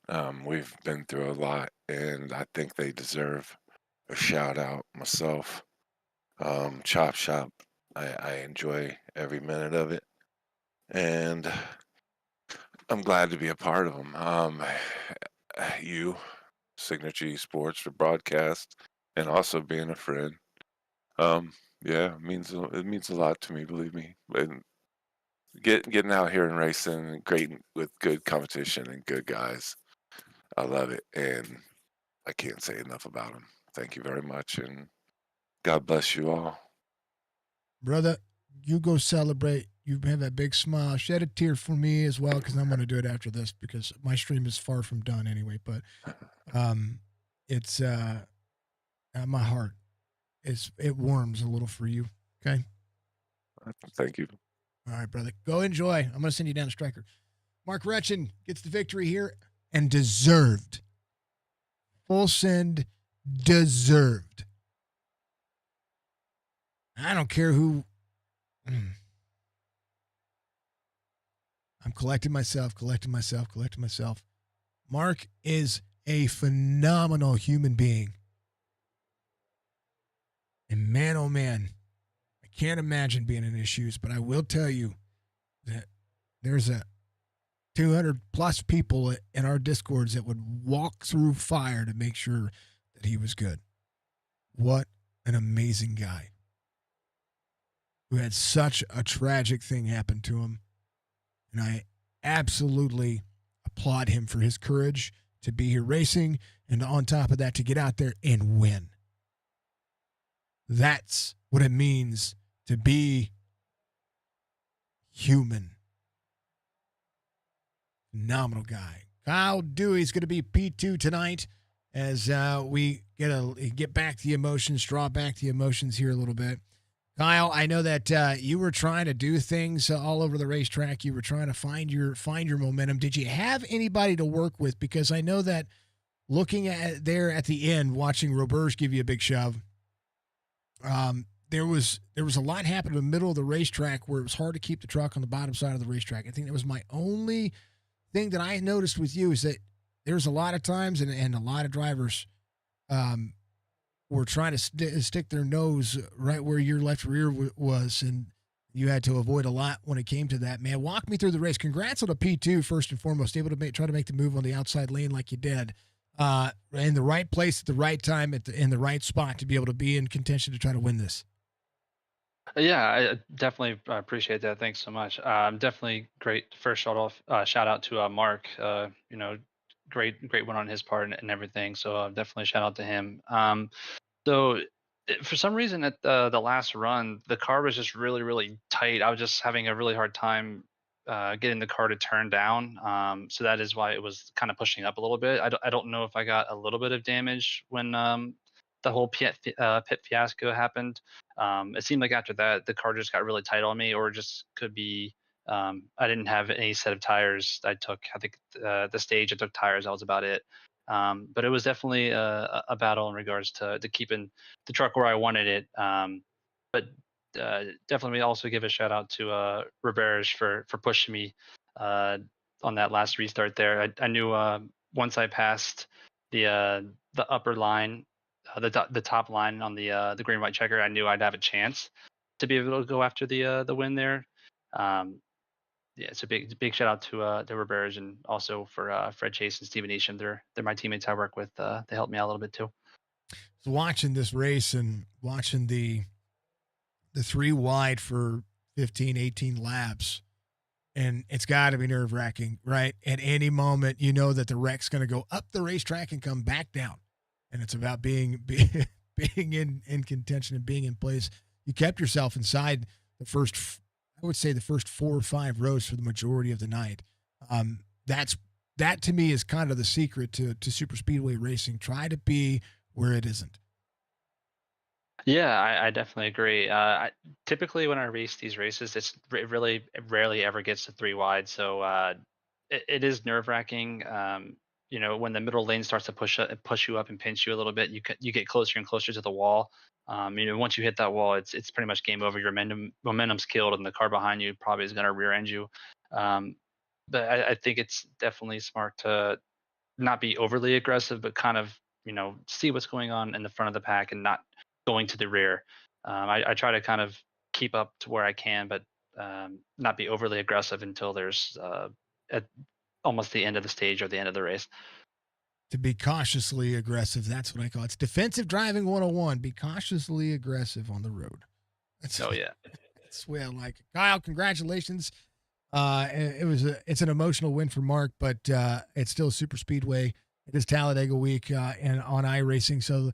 and we've been through a lot, and I think they deserve a shout out. Myself, Chop Shop, I enjoy every minute of it, and I'm glad to be a part of them. You, Signature Esports, the broadcast, and also being a friend. Yeah, it means a lot to me, believe me. And getting out here and racing and great with good competition and good guys, I love it, and I can't say enough about them. Thank you very much, and God bless you all. Brother, you go celebrate. You have that big smile. Shed a tear for me as well, because I'm going to do it after this because my stream is far from done anyway. But um, it's my heart it warms a little for you. Okay. Thank you. All right, brother. Go enjoy. I'm going to send you down to Striker. Mark Retchin gets the victory here and deserved. Full send, deserved. I don't care who. I'm collecting myself, collecting myself, collecting myself. Mark is a phenomenal human being. And man, oh man, I can't imagine being in his shoes, but I will tell you that there's a 200 plus people in our discords that would walk through fire to make sure that he was good. What an amazing guy who had such a tragic thing happen to him. And I absolutely applaud him for his courage to be here racing, and on top of that, to get out there and win. That's what it means to be human. Phenomenal guy. Kyle Dewey's going to be P2 tonight as we get back the emotions, draw back the emotions here a little bit. Kyle, I know that you were trying to do things all over the racetrack. You were trying to find your momentum. Did you have anybody to work with? Because I know that looking at there at the end, watching Roberge give you a big shove, there was a lot happening in the middle of the racetrack where it was hard to keep the truck on the bottom side of the racetrack. I think that was my only thing that I noticed with you, is that there's a lot of times and a lot of drivers were trying to stick their nose right where your left rear was, and you had to avoid a lot when it came to that. Man, walk me through the race. Congrats on a P2 first and foremost, able to try to make the move on the outside lane like you did, in the right place at the right time in the right spot to be able to be in contention to try to win this. Yeah, I definitely appreciate that. Thanks so much. Definitely great first shout out to Mark. Great one on his part and everything. So definitely shout out to him. So for some reason at the last run, the car was just really, really tight. I was just having a really hard time getting the car to turn down. So that is why it was kind of pushing up a little bit. I don't know if I got a little bit of damage when the whole pit fiasco happened. It seemed like after that, the car just got really tight on me, or just could be I didn't have any set of tires. I took, I think, the stage I took tires. That was about it. But it was definitely a battle in regards to keeping the truck where I wanted it. But definitely also give a shout out to Roberge for pushing me on that last restart there. I knew once I passed the upper line, the top line on the green white checker, I knew I'd have a chance to be able to go after the win there. Um, yeah, it's a big shout out to the Roberge, and also for Fred Chase and Steven Isham. They're my teammates I work with. They helped me out a little bit too. So watching this race and watching the three wide for 15, 18 laps, and it's got to be nerve wracking, right? At any moment, you know that the wreck's going to go up the racetrack and come back down, and it's about being in contention and being in place. You kept yourself inside the first, I would say, the first 4 or 5 rows for the majority of the night. That to me is kind of the secret to super speedway racing. Try to be where it isn't. Yeah, I definitely agree. Typically, when I race these races, it really rarely ever gets to 3 wide, so it is nerve wracking. When the middle lane starts to push you up and pinch you a little bit, you get closer and closer to the wall. Once you hit that wall, it's pretty much game over. Your momentum's killed, and the car behind you probably is going to rear end you. Um, but I think it's definitely smart to not be overly aggressive, but kind of see what's going on in the front of the pack and not going to the rear. I try to kind of keep up to where I can, but not be overly aggressive until there's at almost the end of the stage or the end of the race. to be cautiously aggressive. That's what I call it. It's defensive driving 101. Be cautiously aggressive on the road. That's, Oh yeah. that's the way I like it. Kyle, congratulations. It's an emotional win for Mark, but it's still super speedway. It is Talladega week and on iRacing, so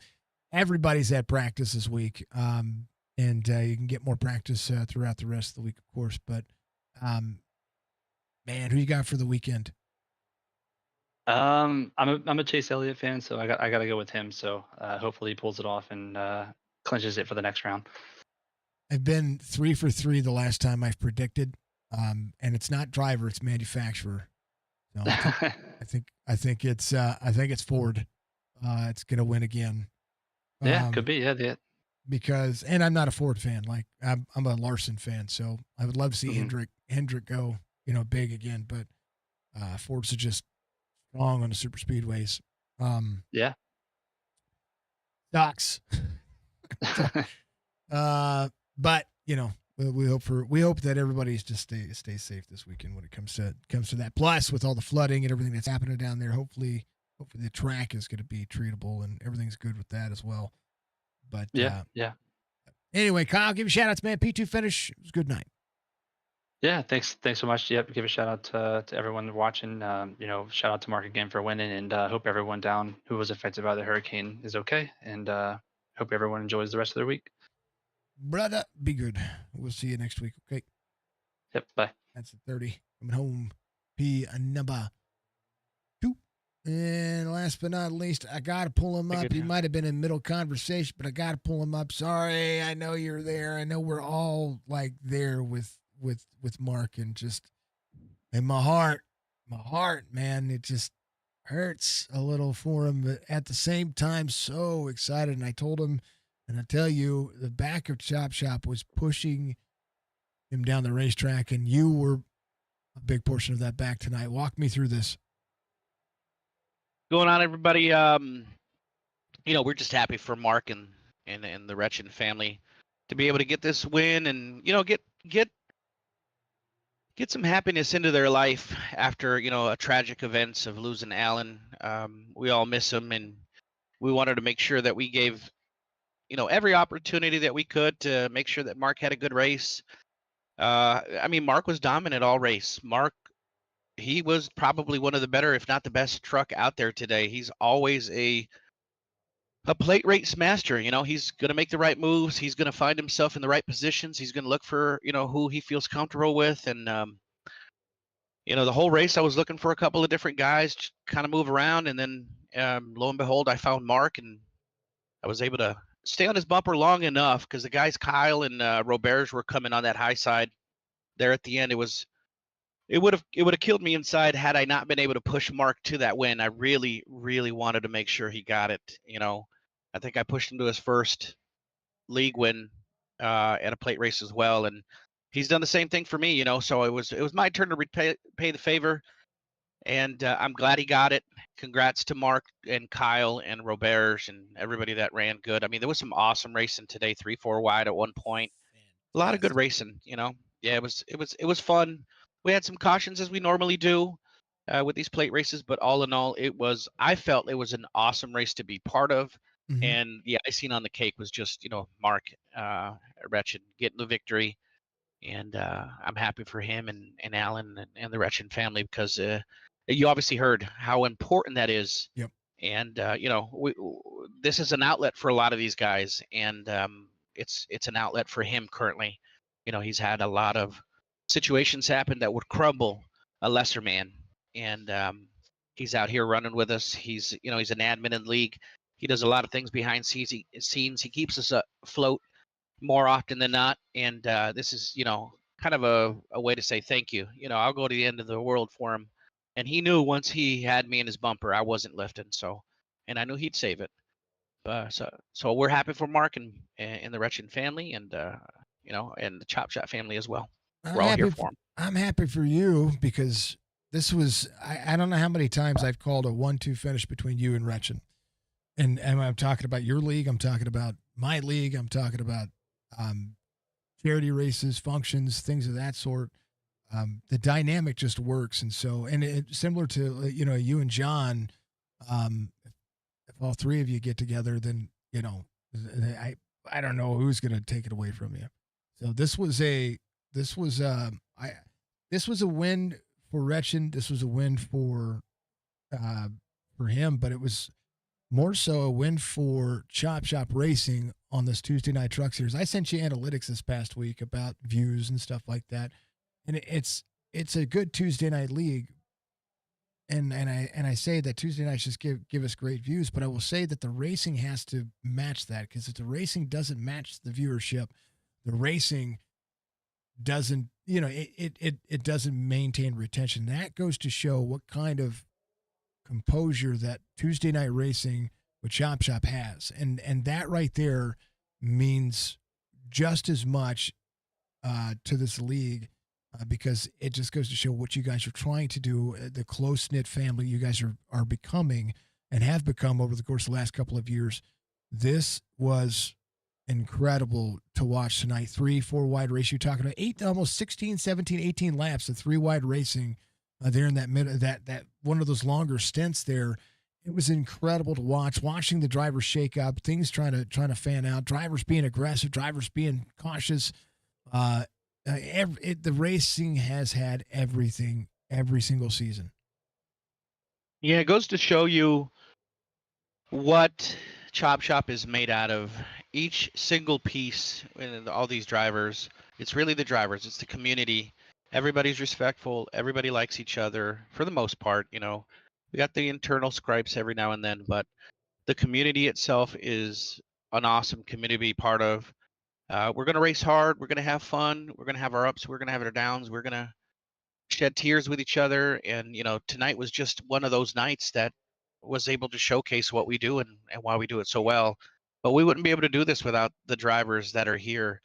everybody's at practice this week, and you can get more practice throughout the rest of the week, of course. But man, who you got for the weekend? I'm a Chase Elliott fan, so I got to go with him. So hopefully he pulls it off and clinches it for the next round. I've been 3 for 3 the last time I've predicted, and it's not driver, it's manufacturer. So I think it's Ford. It's gonna win again. Yeah, could be. Yeah. Because, and I'm not a Ford fan. Like I'm a Larson fan, so I would love to see Hendrick go, big again. But Ford's are just strong on the super speedways. Yeah. Sucks. But we hope that everybody's just stay safe this weekend when it comes to that. Plus, with all the flooding and everything that's happening down there, hopefully the track is going to be treatable and everything's good with that as well. But yeah. Anyway, Kyle, give you shout outs, man. P2 finish. It was a good night. Yeah, thanks so much. Yep, give a shout out to everyone watching. Shout out to Mark again for winning, and hope everyone down who was affected by the hurricane is okay, and hope everyone enjoys the rest of their week. Brother, be good. We'll see you next week. Okay. Yep. Bye. That's the 30. Coming home. P number 2. And last but not least, I got to pull him up. He might have been in middle conversation, but I got to pull him up. Sorry. I know you're there. I know we're all like there with Mark, and just in my heart, man, it just hurts a little for him, but at the same time, so excited. And I told him, and I tell you, the back of Chop Shop was pushing him down the racetrack, and you were a big portion of that back tonight. Walk me through this. Going on, everybody. We're just happy for Mark and the Wretched family to be able to get this win and get some happiness into their life after a tragic events of losing Alan. We all miss him, and we wanted to make sure that we gave every opportunity that we could to make sure that Mark had a good race. Mark was dominant all race. Mark, he was probably one of the better, if not the best truck out there today. He's always a plate race master. He's going to make the right moves. He's going to find himself in the right positions. He's going to look for, who he feels comfortable with. And, the whole race, I was looking for a couple of different guys to kind of move around. And then lo and behold, I found Mark, and I was able to stay on his bumper long enough because the guys, Kyle and Roberts, were coming on that high side there at the end. It would have killed me inside had I not been able to push Mark to that win. I really, really wanted to make sure he got it. I think I pushed him to his first league win at a plate race as well, and he's done the same thing for me. So it was my turn to pay the favor, and I'm glad he got it. Congrats to Mark and Kyle and Roberts and everybody that ran good. There was some awesome racing today, 3-4 wide at one point. A lot of good racing. Yeah, it was fun. We had some cautions as we normally do with these plate races, but all in all, I felt it was an awesome race to be part of. Mm-hmm. And the icing on the cake was just, Mark Wretched getting the victory. And I'm happy for him and Alan and the Wretched family because you obviously heard how important that is. Yep. And, this is an outlet for a lot of these guys. And it's an outlet for him currently. He's had a lot of situations happen that would crumble a lesser man. And he's out here running with us. He's an admin in the league. He does a lot of things behind scenes. He keeps us afloat more often than not. And this is, kind of a way to say thank you. I'll go to the end of the world for him. And he knew once he had me in his bumper, I wasn't lifting. And I knew he'd save it. So we're happy for Mark and the Wretched family and, and the Chop Shop family as well. We're all here for him. I'm happy for you because this was, I don't know how many times I've called a 1-2 finish between you and Wretched. And I'm talking about your league. I'm talking about my league. I'm talking about charity races, functions, things of that sort. The dynamic just works. And so, and it similar to, you and John, If all three of you get together, then I don't know who's going to take it away from you. So this was a win for Retchen. This was a win for him, but it was more so a win for Chop Shop Racing on this Tuesday Night Truck Series. I sent you analytics this past week about views and stuff like that, and it's a good Tuesday night league. And I say that Tuesday nights just give us great views, but I will say that the racing has to match that, because if the racing doesn't match the viewership, the racing doesn't it doesn't maintain retention. That goes to show what kind of composure that Tuesday night racing with Chop Shop has, and that right there means just as much to this league, because it just goes to show what you guys are trying to do, the close knit family you guys are becoming and have become over the course of the last couple of years. This was incredible to watch tonight. 3-4 wide race. You're talking about 8, almost 16, 17, 18 laps of 3 wide racing there in that middle, that one of those longer stints there. It was incredible to watching the drivers shake up, things trying to fan out, drivers being aggressive, drivers being cautious. The racing has had everything every single season. Yeah, it goes to show you what Chop Shop is made out of. Each single piece in all these drivers, it's really the drivers, it's the community. Everybody's respectful, everybody likes each other for the most part. We got the internal scrapes every now and then, but the community itself is an awesome community to be part of. We're going to race hard, we're going to have fun, we're going to have our ups, we're going to have our downs, we're going to shed tears with each other. And tonight was just one of those nights that was able to showcase what we do and why we do it so well. But we wouldn't be able to do this without the drivers that are here.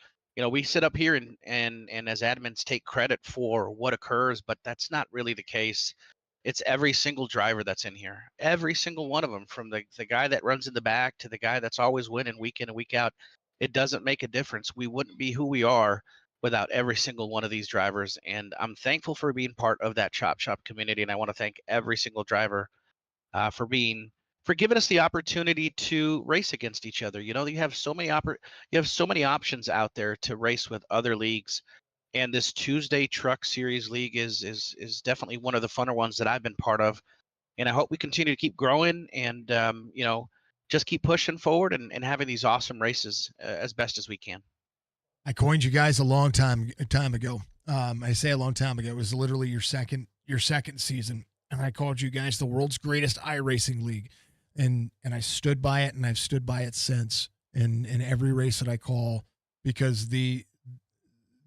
We sit up here and as admins take credit for what occurs, but that's not really the case. It's every single driver that's in here, every single one of them, from the guy that runs in the back to the guy that's always winning week in and week out. It doesn't make a difference. We wouldn't be who we are without every single one of these drivers. And I'm thankful for being part of that Chop Shop community. And I want to thank every single driver for giving us the opportunity to race against each other. You have so many options out there to race with other leagues. And this Tuesday Truck Series League is definitely one of the funner ones that I've been part of. And I hope we continue to keep growing and just keep pushing forward and having these awesome races as best as we can. I coined you guys a long time ago. I say a long time ago. It was literally your second season, and I called you guys the world's greatest iRacing league, and I stood by it, and I've stood by it since in every race that I call, because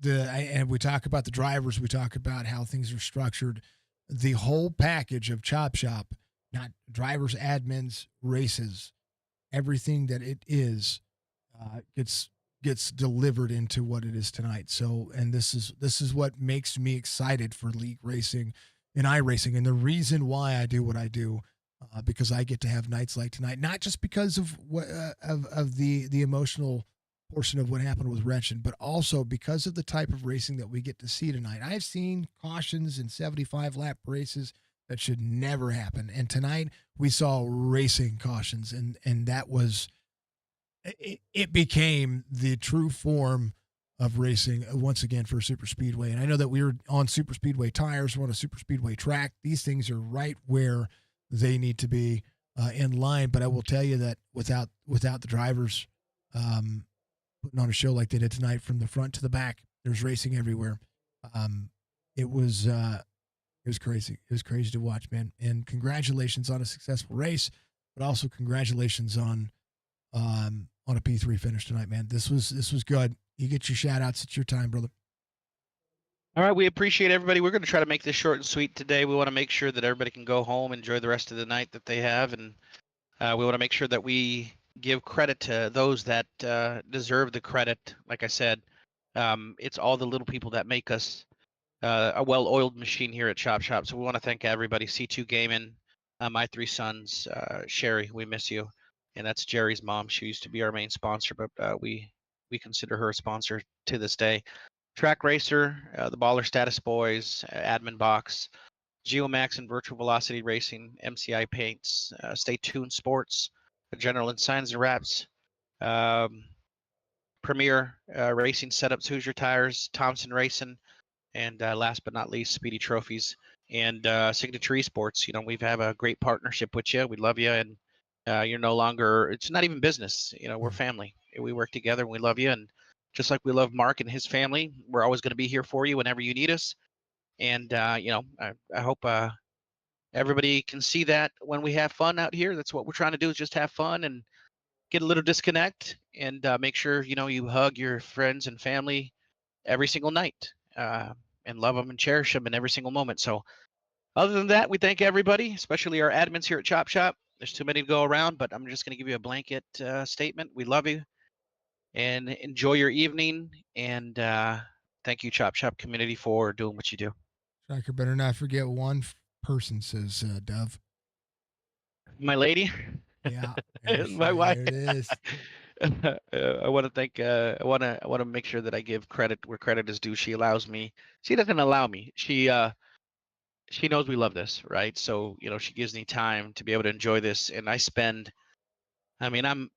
and we talk about the drivers, we talk about how things are structured, the whole package of Chop Shop, not drivers, admins, races, everything that it is gets delivered into what it is tonight. So, and this is what makes me excited for league racing and iRacing, and the reason why I do what I do, because I get to have nights like tonight, not just because of what of the emotional portion of what happened with Wrenchen, but also because of the type of racing that we get to see tonight. I've seen cautions in 75 lap races that should never happen, and tonight we saw racing cautions, and that was. It became the true form of racing once again for Super Speedway. And I know that we were on Super Speedway tires, we're on a Super Speedway track. These things are right where they need to be in line. But I will tell you that without the drivers putting on a show like they did tonight, from the front to the back, there's racing everywhere. It was crazy. It was crazy to watch, man. And congratulations on a successful race, but also congratulations on a P3 finish tonight, man. This was good. You get your shout outs. It's your time, brother. All right, we appreciate everybody. We're going to try to make this short and sweet today. We want to make sure that everybody can go home, enjoy the rest of the night that they have, and we want to make sure that we give credit to those that deserve the credit. Like I said, it's all the little people that make us a well-oiled machine here at Chop Shop. So we want to thank everybody. C2 Gaming, my 3 sons, Sherry, we miss you. And that's Jerry's mom. She used to be our main sponsor, but we consider her a sponsor to this day. Track Racer, the Baller Status Boys, Admin Box, Geomax and Virtual Velocity Racing, MCI Paints, Stay Tuned Sports, General and Signs and Wraps, Premier Racing Setups, Hoosier Tires, Thompson Racing, and last but not least, Speedy Trophies and Signature Esports. You know, we've had a great partnership with you. We love you, and you're no longer. It's not even business. You know, we're family. We work together, and we love you. And just like we love Mark and his family, we're always going to be here for you whenever you need us. And you know, I hope everybody can see that when we have fun out here. That's what we're trying to do, is just have fun and get a little disconnect, and make sure you know you hug your friends and family every single night, and love them and cherish them in every single moment. So other than that, we thank everybody, especially our admins here at Chop Shop. There's too many to go around, but I'm just going to give you a blanket statement. We love you and enjoy your evening. And thank you, Chop Shop community, for doing what you do. Striker better not forget one person, says Dove. My lady. Yeah. My wife. There it is. I want to thank. I want to make sure that I give credit where credit is due. She allows me. She doesn't allow me. She knows we love this, right? So you know, she gives me time to be able to enjoy this, and I spend. I mean, I'm.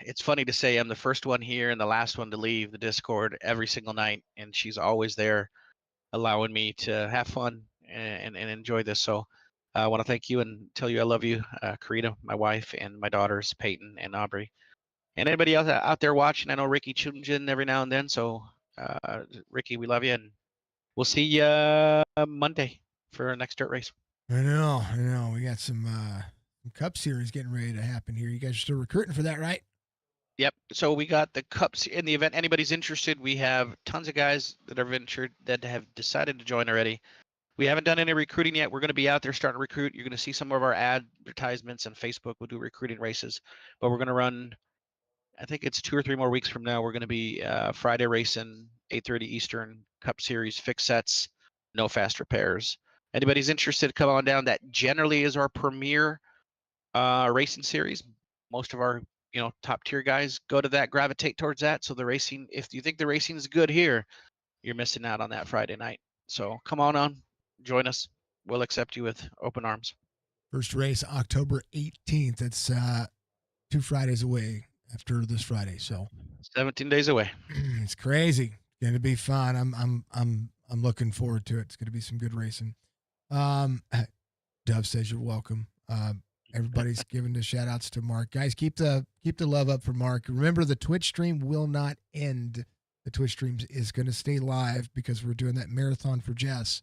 It's funny to say I'm the first one here and the last one to leave the Discord every single night, and she's always there, allowing me to have fun and enjoy this. So I want to thank you and tell you I love you, Karita, my wife, and my daughters, Peyton and Aubrey. And anybody else out there watching, I know Ricky tunes in every now and then. So, Ricky, we love you, and we'll see you Monday for our next dirt race. I know. We got some Cup Series getting ready to happen here. You guys are still recruiting for that, right? Yep. So we got the cups in the event. Anybody's interested, we have tons of guys that are ventured that have decided to join already. We haven't done any recruiting yet. We're going to be out there starting to recruit. You're going to see some of our advertisements on Facebook. We'll do recruiting races, but we're going to run. I think it's 2 or 3 more weeks from now. We're going to be Friday racing, 8:30 Eastern, Cup Series, fixed sets, no fast repairs. Anybody's interested, come on down. That generally is our premier racing series. Most of our top tier guys go to that, gravitate towards that. So the racing, if you think the racing is good here, you're missing out on that Friday night. So come on, join us. We'll accept you with open arms. First race October 18th. That's 2 Fridays away after this Friday. So 17 days away. It's crazy. It's going to be fun. I'm looking forward to it. It's going to be some good racing. Dove says you're welcome. Everybody's giving the shout outs to Mark. Guys, keep the love up for Mark. Remember, the Twitch stream will not end. The Twitch stream is going to stay live because we're doing that marathon for Jess.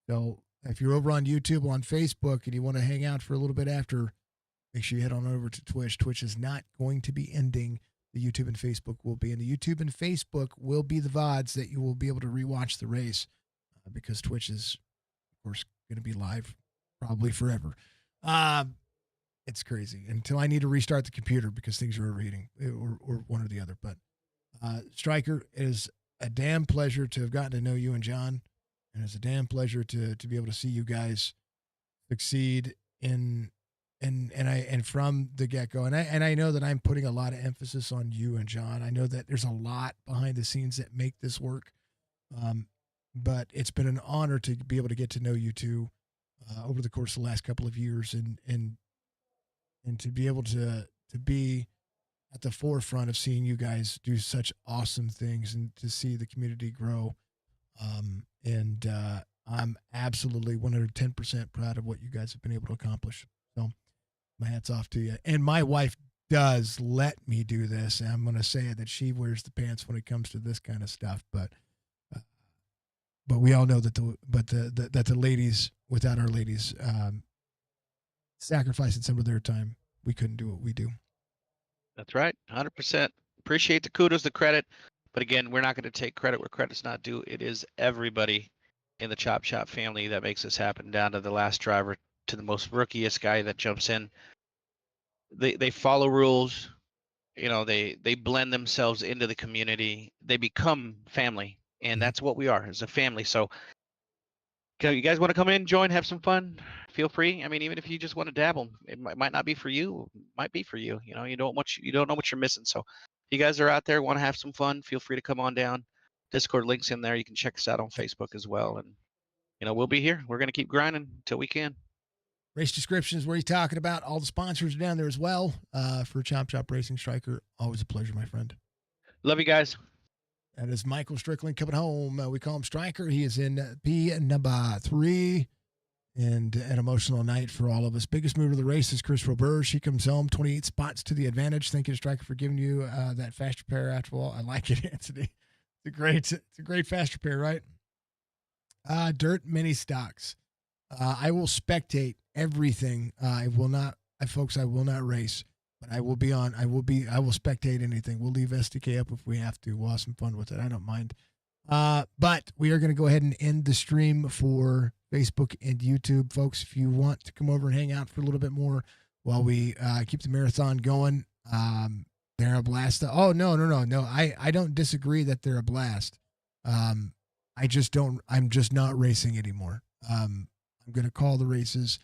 So if you're over on YouTube or on Facebook and you want to hang out for a little bit after, make sure you head on over to Twitch. Twitch is not going to be ending. The YouTube and Facebook will be. And the YouTube and Facebook will be the VODs that you will be able to rewatch the race because Twitch is, of course, going to be live probably forever. It's crazy until I need to restart the computer because things are overheating or one or the other. But Striker, it is a damn pleasure to have gotten to know you and John. And it's a damn pleasure to be able to see you guys succeed and from the get-go. And I know that I'm putting a lot of emphasis on you and John. I know that there's a lot behind the scenes that make this work. But it's been an honor to be able to get to know you two over the course of the last couple of years and to be able to be at the forefront of seeing you guys do such awesome things and to see the community grow. I'm absolutely 110% proud of what you guys have been able to accomplish. So my hat's off to you. And my wife does let me do this. And I'm going to say it that she wears the pants when it comes to this kind of stuff. But we all know that the ladies, without our ladies, sacrificing some of their time, we couldn't do what we do. That's right. 100%. Appreciate the kudos, the credit. But again, we're not going to take credit where credit's not due. It is everybody in the Chop Shop family that makes this happen, down to the last driver, to the most rookiest guy that jumps in. They follow rules. They blend themselves into the community. They become family. And that's what we are, as a family. So you guys want to come in, join, have some fun, feel free. I mean, even if you just want to dabble, it might not be for you, might be for you. You don't know what you're missing. So if you guys are out there, want to have some fun, feel free to come on down. Discord links in there. You can check us out on Facebook as well. And we'll be here. We're going to keep grinding until we can. Race description is where he's talking about. All the sponsors are down there as well. For Chop Chop Racing, Striker, always a pleasure, my friend. Love you guys. That is Michael Strickland coming home. We call him Striker. He is in P number 3. And an emotional night for all of us. Biggest mover of the race is Chris Roberge. He comes home 28 spots to the advantage. Thank you to Striker for giving you that fast repair after all. I like it, Anthony. It's a great fast repair, right? Dirt mini stocks. I will spectate everything. I will not race, but I will spectate anything. We'll leave SDK up if we have to. We'll have some fun with it. I don't mind. But we are going to go ahead and end the stream for Facebook and YouTube. Folks, if you want to come over and hang out for a little bit more while we keep the marathon going, they're a blast. Oh, no. I don't disagree that they're a blast. I'm just not racing anymore. I'm going to call the races,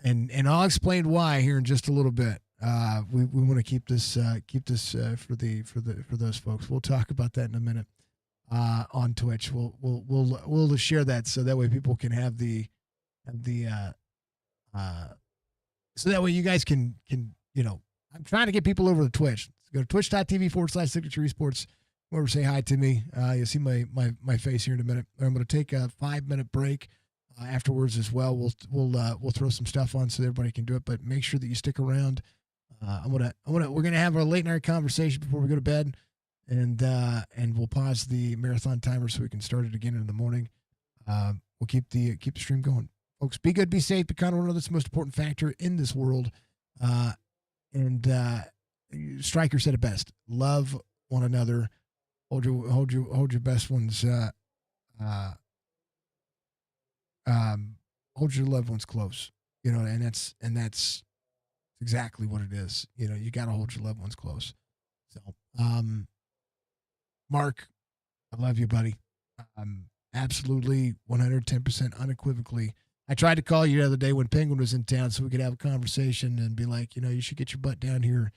and I'll explain why here in just a little bit. We want to keep this for those folks. We'll talk about that in a minute. On Twitch, we'll share that so that way people can have the so that way you guys can I'm trying to get people over to Twitch. So go to twitch.tv/Signature Esports. Come over, say hi to me. You'll see my face here in a minute. I'm going to take a 5-minute break afterwards as well. We'll throw some stuff on so everybody can do it, but make sure that you stick around. We're gonna have our late night conversation before we go to bed. And we'll pause the marathon timer so we can start it again in the morning. We'll keep the stream going, folks. Be good, be safe, be kind of one of the most important factor in this world. And Stryker said it best: love one another, hold your best ones, hold your loved ones close. And that's exactly what it is. You got to hold your loved ones close. So, Mark, I love you, buddy. Absolutely 110% unequivocally. I tried to call you the other day when Penguin was in town so we could have a conversation and be like, you should get your butt down here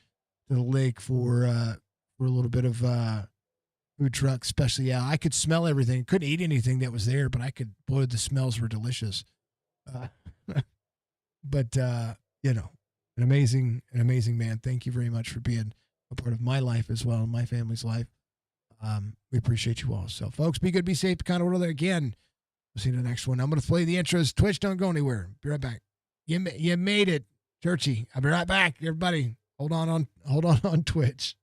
to the lake for a little bit of food truck, especially. Yeah, I could smell everything. Couldn't eat anything that was there, but boy, the smells were delicious. But an amazing man. Thank you very much for being a part of my life as well, and my family's life. We appreciate you all. So, folks, be good, be safe, kind of order again. We'll see you in the next one. I'm going to play the intros. Twitch, don't go anywhere. Be right back. You made it, Churchy. I'll be right back, everybody. Hold on Twitch.